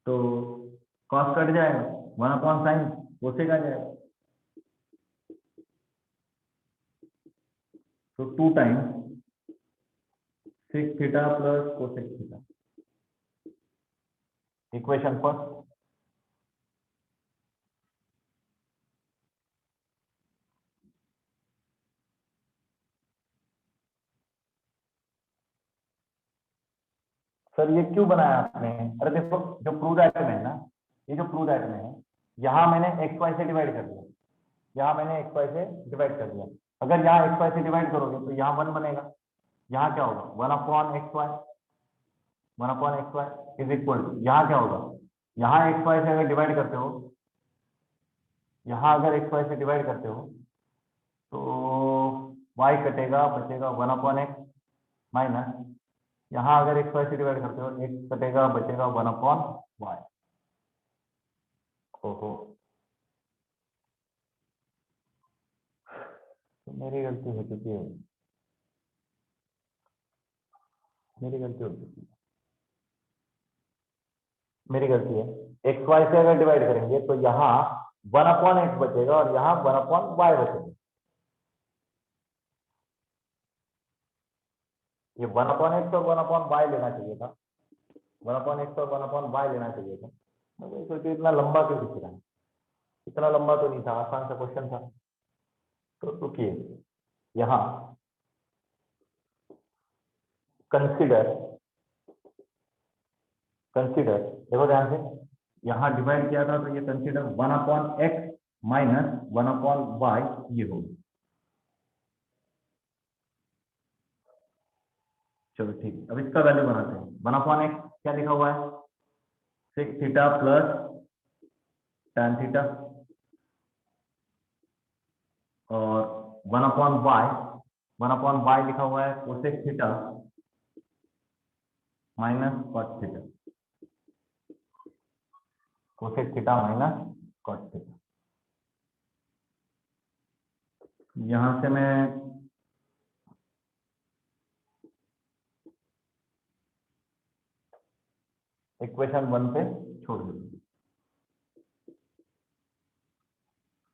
तो cos कट जाएगा, 1/sin कोसेक आ जाएगा। तो 2 times sec theta plus cosec theta, equation first. Sir ये क्यों बनाया आपने, अरे देखो जो प्रूव दैट में है ना, ये जो प्रूव दैट में है, यहाँ मैंने एक्स वाई से डिवाइड कर दिया, यहाँ मैंने एक्स वाई से डिवाइड कर दिया। अगर यहाँ एक्स वाई से डिवाइड करोगे तो यहाँ 1 बनेगा, यहाँ क्या होगा 1/xy, 1/xy is equal to, यहाँ क्या होगा, यहाँ एक्स वाई से अगर डिवाइड करते हो, यहाँ अगर एक्स वाई से डिवाइड करते हो तो y कटेगा, बचेगा 1/x माइनस, यहाँ अगर एक्स वाई से डिवाइड करते हो x कटेगा, बचेगा 1/y। ओहो तो मेरी गलती हो चुकी है, मेरी गलती हो चुकी है, मेरी गलती है। एक्स वाई से अगर डिवाइड करेंगे तो यहाँ 1/x बचेगा और यहाँ 1/y बचेगा। ये 1/x और 1/y लेना चाहिए था, 1/x और 1/y लेना चाहिए था। मैं सोचा इतना लंबा क्यों दिख रहा है, इतना लंबा तो नहीं था, आसान सा क्वेश्चन था। तो रुकिए, यहाँ कंसीडर, कंसीडर देखो ध्यान से, यहाँ डिवाइड किया था तो ये कंसीडर 1/x माइनस 1/y ये होगी। चलो ठीक, अब इसका वैल्यू बनाते हैं। 1/x क्या लिखा हुआ है, sec theta plus tan theta, और 1/y लिखा हुआ है cosec theta minus cot theta, cosec theta minus cot theta. यहां से मैं इक्वेशन 1 पे छोड़ दूंगा,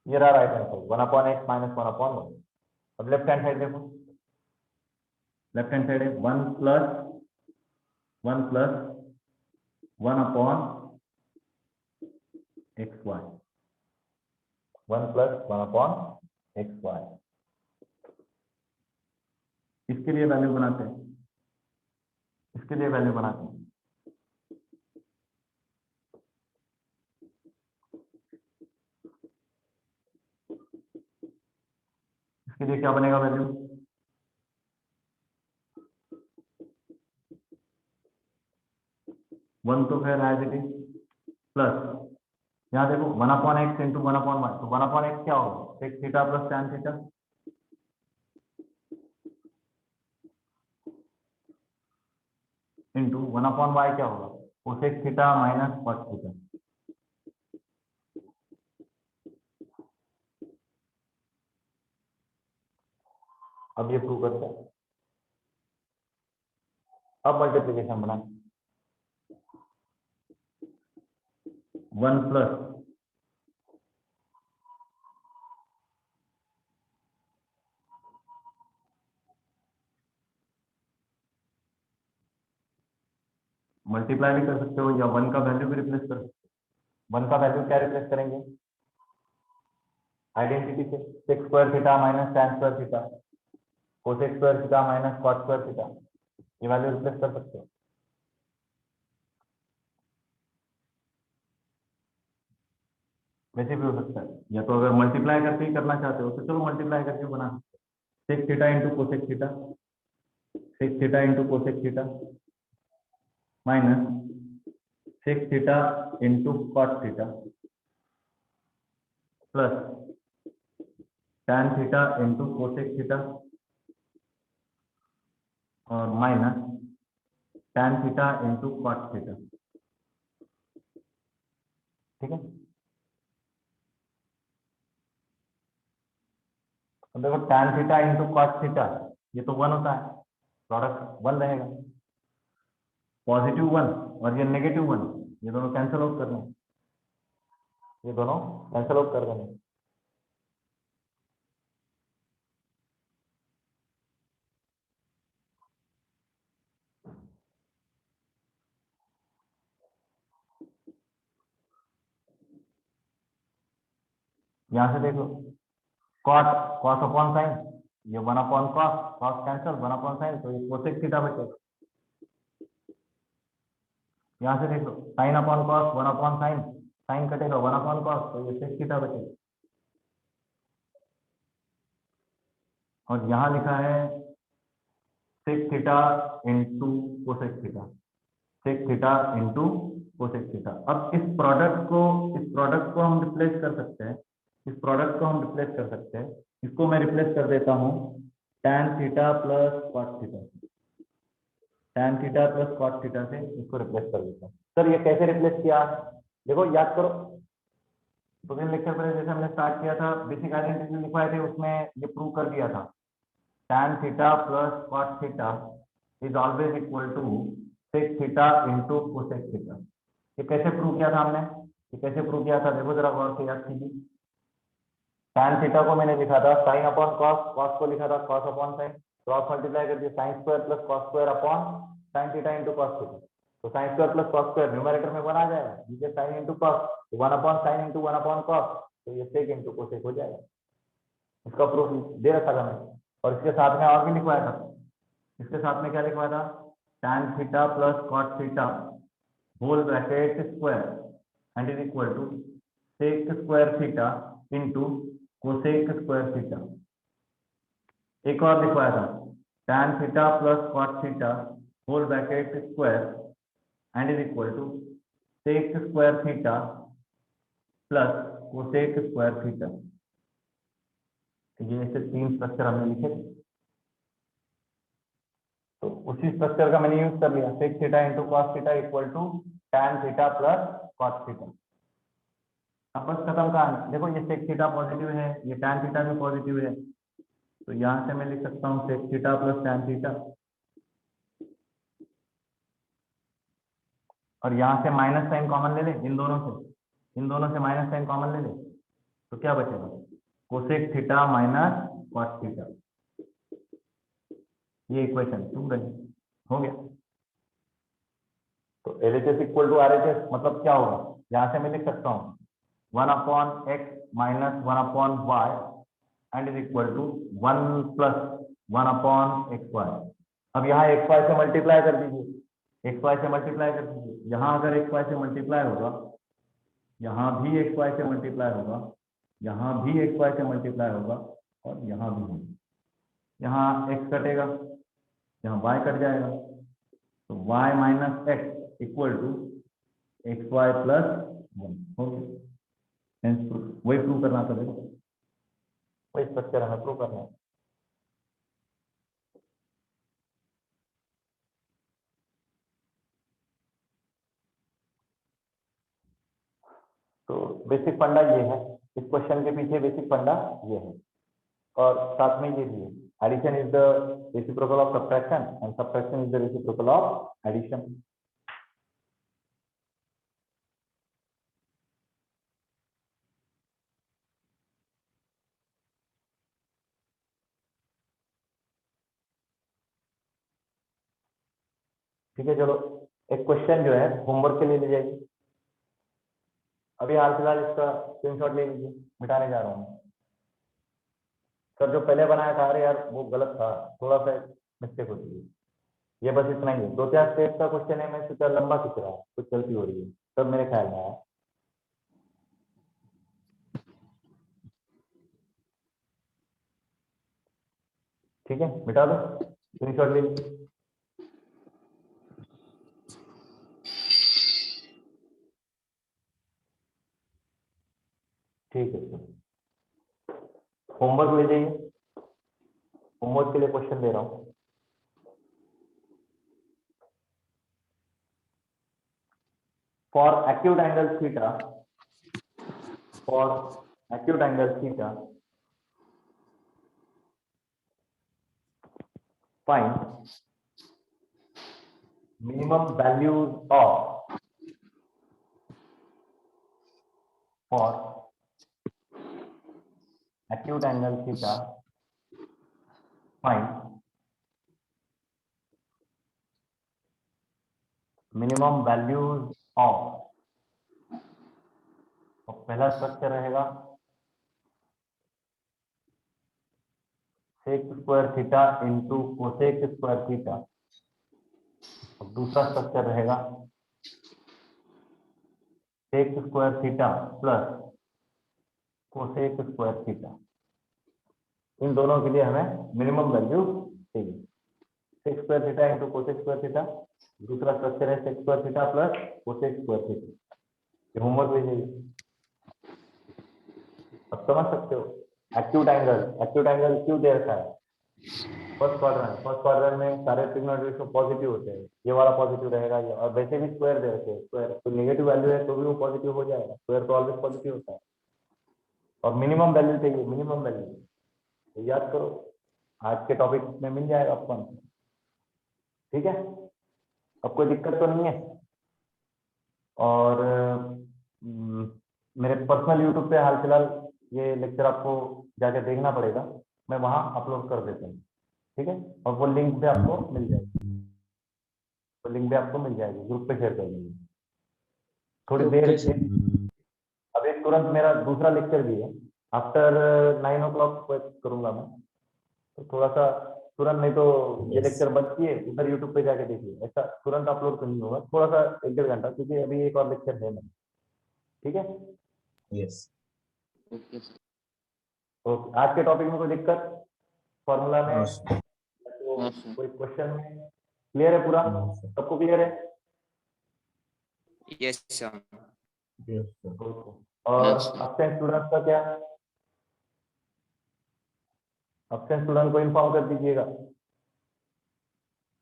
ये रहा right hand side 1/x minus 1/1। अब लेफ्ट हैंड साइड देखो, लेफ्ट हैंड साइड है 1 plus 1 plus 1/xy, 1 plus 1/xy। इसके लिए वैल्यू बनाते हैं, इसके लिए वैल्यू बनाते हैं। इसके लिए क्या बनेगा वैल्यू, वन तो खैर एज इट इज, प्लस यहाँ देखो 1/x इंटू 1/y, तो 1/x क्या होगा, sec theta plus tan theta, into 1/y क्या होगा, cosec theta minus cot theta. अब ये प्रूव करते हैं। अब मल्टीप्लीकेशन बनाए, 1 प्लस मल्टीप्लाई भी कर सकते हो या 1 का वैल्यू भी रिप्लेस कर सकते हो। 1 का वैल्यू क्या रिप्लेस करेंगे, आइडेंटिटी से, sec square theta minus tan square theta, cosec square theta minus cot square theta, ये वैल्यू रिप्लेस कर सकते हो। वैसे भी हो सकता है, या तो अगर मल्टीप्लाई करके ही करना चाहते हो तो चलो मल्टीप्लाई करके बना सकते हो। Sec theta into cosec theta, sec theta into cosec theta minus sec theta into cot theta plus tan theta into cosec theta और minus tan theta into cot theta. ठीक है, तो देखो tan theta into cot theta ये तो 1 होता है, product 1 रहेगा, पॉजिटिव 1 और ये नेगेटिव 1, ये दोनों कैंसिल आउट करना है, ये दोनों कैंसिल आउट कर देंगे। यहां से देख लो, कॉट कॉस अपॉन साइन, ये 1 upon cos, cos cancel, 1 upon sine, तो ये कोसेक थीटा बचेगा। यहाँ से देख लो, sine upon cos, 1 upon sine, sine कटेगा, 1 अपॉन कॉस, तो ये सेक थीटा बचेगा। और यहाँ लिखा है sec theta into cosec theta, sec theta into cosec theta. अब इस प्रोडक्ट को हम रिप्लेस कर सकते हैं, इस प्रोडक्ट को हम रिप्लेस कर सकते हैं। इसको मैं रिप्लेस कर देता हूँ tan theta plus cot theta, tan theta plus cot theta से इसको रिप्लेस कर देता हूँ। सर ये कैसे रिप्लेस किया, देखो याद करो, तो लेक्चर पर जैसे हमने स्टार्ट किया था, बेसिक आइडेंटिटी लिखवाए थे, उसमें ये प्रूव कर दिया था, tan theta plus cot theta is always equal to sec theta into cosec theta. ये कैसे प्रूव किया था हमने, ये कैसे प्रूव किया था, देखो जरा गौर से याद कीजिए। टैन थीटा को मैंने लिखा था साइन अपॉन कॉस, कॉस को लिखा था cos upon sine, cross multiply कर दिया, sine square plus cos square upon sine theta into cos theta, तो sine square plus cos square numerator में 1 आ जाएगा, नीचे sine into cos, 1 upon sine into 1 upon cos, तो ये सेक इंटू कोसेक हो जाएगा। इसका प्रूफ दे रखा था मैंने, और इसके साथ में और भी लिखवाया था, इसके साथ में क्या लिखवाया था, tan theta plus cot theta whole bracket square and is equal to sec square theta into cosec square theta. एक और लिखवाया था, tan theta plus cot theta whole bracket square and is equal to sec square theta plus cosec square theta. ये ऐसे 3 structure हमने लिखे, तो उसी स्ट्रक्चर का मैंने यूज कर लिया, sec theta into cos theta equal to tan theta plus cos theta. अब बस खत्म कहानी। देखो ये सेक थीटा पॉजिटिव है, ये टैन थीटा भी पॉजिटिव है, तो यहां से मैं लिख सकता हूँ sec theta plus tan theta, और यहाँ से माइनस साइन कॉमन ले ले, इन दोनों से माइनस साइन कॉमन ले ले, तो क्या बचेगा, cosec theta minus cos theta. ये इक्वेशन 2 रही, हो गया। तो LHS इक्वल टू RHS मतलब क्या होगा, यहां से मैं लिख सकता हूँ 1 upon x minus 1 upon y and is equal to 1 plus 1 upon x y. अब यहाँ एक्स वाई से मल्टीप्लाई कर दीजिए, एक्स वाई से मल्टीप्लाई कर दीजिए, यहाँ अगर एक्स वाई से मल्टीप्लाई होगा, यहाँ भी एक्स वाई से मल्टीप्लाई होगा, यहाँ भी एक्स वाई से मल्टीप्लाई होगा, और यहाँ भी होगा, यहाँ एक्स कटेगा, यहाँ वाई कट जाएगा, तो y minus x equal to x y plus 1 हो गया। वही प्रूव करना था, देखो वही स्ट्रक्चर हमें प्रूव करना है। तो बेसिक फंडा ये है, इस क्वेश्चन के पीछे बेसिक फंडा ये है, और साथ में ये भी है, addition is the reciprocal of subtraction and subtraction is the reciprocal of addition. ठीक है, चलो एक क्वेश्चन जो है होमवर्क के लिए ले जाइए, अभी हाल फिलहाल इसका स्क्रीनशॉट ले लीजिए, मिटाने जा रहा हूँ। सर जो पहले बनाया था, अरे यार वो गलत था, थोड़ा सा मिस्टेक होती है, ये बस इतना ही है। 2-4 स्टेप का क्वेश्चन है, मैं सोचा लंबा खींच रहा हूँ, कुछ गलती हो रही है, तब मेरे ख्याल में आया। ठीक है, मिटा दो, स्क्रीनशॉट ले लीजिए। ठीक है, होमवर्क ले जाइए, होमवर्क के लिए क्वेश्चन दे रहा हूँ। For acute angle theta, find minimum values of for acute angle theta, find minimum values of, तो पहला स्ट्रक्चर रहेगा sec square theta into cosec square theta, और दूसरा स्ट्रक्चर रहेगा sec square theta plus cosec square theta. इन दोनों के लिए हमें मिनिमम वैल्यू चाहिए, sec square theta into cosec square theta, दूसरा स्ट्रक्चर है sec square theta plus cosec square theta. ये होमवर्क लीजिए, अब समझ सकते हो। एक्यूट एंगल क्यों दे रखा है? फर्स्ट क्वाड्रेंट में सारे ट्रिग्नोमेट्री पॉजिटिव होते हैं, ये वाला पॉजिटिव रहेगा ये, और वैसे भी स्क्वायर दे रखे हैं, स्क्वायर तो नेगेटिव वैल्यू है तो भी वो पॉजिटिव हो जाएगा, स्क्वायर तो ऑलवेज पॉजिटिव होता है। और मिनिमम वैल्यू चाहिए, मिनिमम वैल्यू तो याद करो, आज के टॉपिक में मिल जाएगा आपको। ठीक है, अब कोई दिक्कत तो नहीं है। और मेरे पर्सनल यूट्यूब पे हाल फिलहाल ये लेक्चर आपको जाके देखना पड़ेगा, मैं वहां अपलोड कर देता हूँ। ठीक है, और वो लिंक भी आपको मिल जाएगी, वो लिंक भी आपको मिल जाएगी, ग्रुप पे शेयर कर देंगे। थोड़ी देर अभी तुरंत मेरा दूसरा लेक्चर भी है, आफ्टर 9 o'clock करूंगा मैं, तो थोड़ा सा तुरंत, नहीं तो ये लेक्चर बंद किए उधर यूट्यूब पे जाके देखिए, ऐसा तुरंत अपलोड तो नहीं होगा, थोड़ा सा 1-1.5 घंटा, क्योंकि अभी एक और लेक्चर है मेरा। ठीक है, Yes. ओके। आज के टॉपिक में कोई दिक्कत फॉर्मूला में, No, sir. तो कोई क्वेश्चन में क्लियर है पूरा? No, sir. सबको क्लियर है? Yes sir. Yes, sir. और अब्सेंट स्टूडेंट का क्या? अब्सेंट स्टूडेंट को इन्फॉर्म कर दीजिएगा।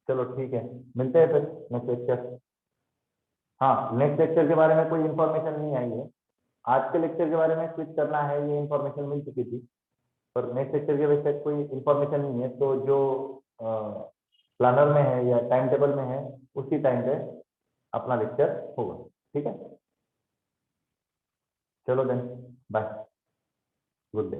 चलो ठीक है, मिलते हैं फिर नेक्स्ट लेक्चर। हाँ, नेक्स्ट लेक्चर के बारे में कोई इन्फॉर्मेशन नहीं आई है, आज के लेक्चर के बारे में स्विच करना है, ये इन्फॉर्मेशन मिल चुकी थी, पर नेक्स्ट लेक्चर के वजह से कोई इन्फॉर्मेशन नहीं है, तो जो प्लानर में है या टाइम टेबल में है उसी टाइम पे अपना लेक्चर होगा। ठीक है, चलो देन, बाय, गुड डे।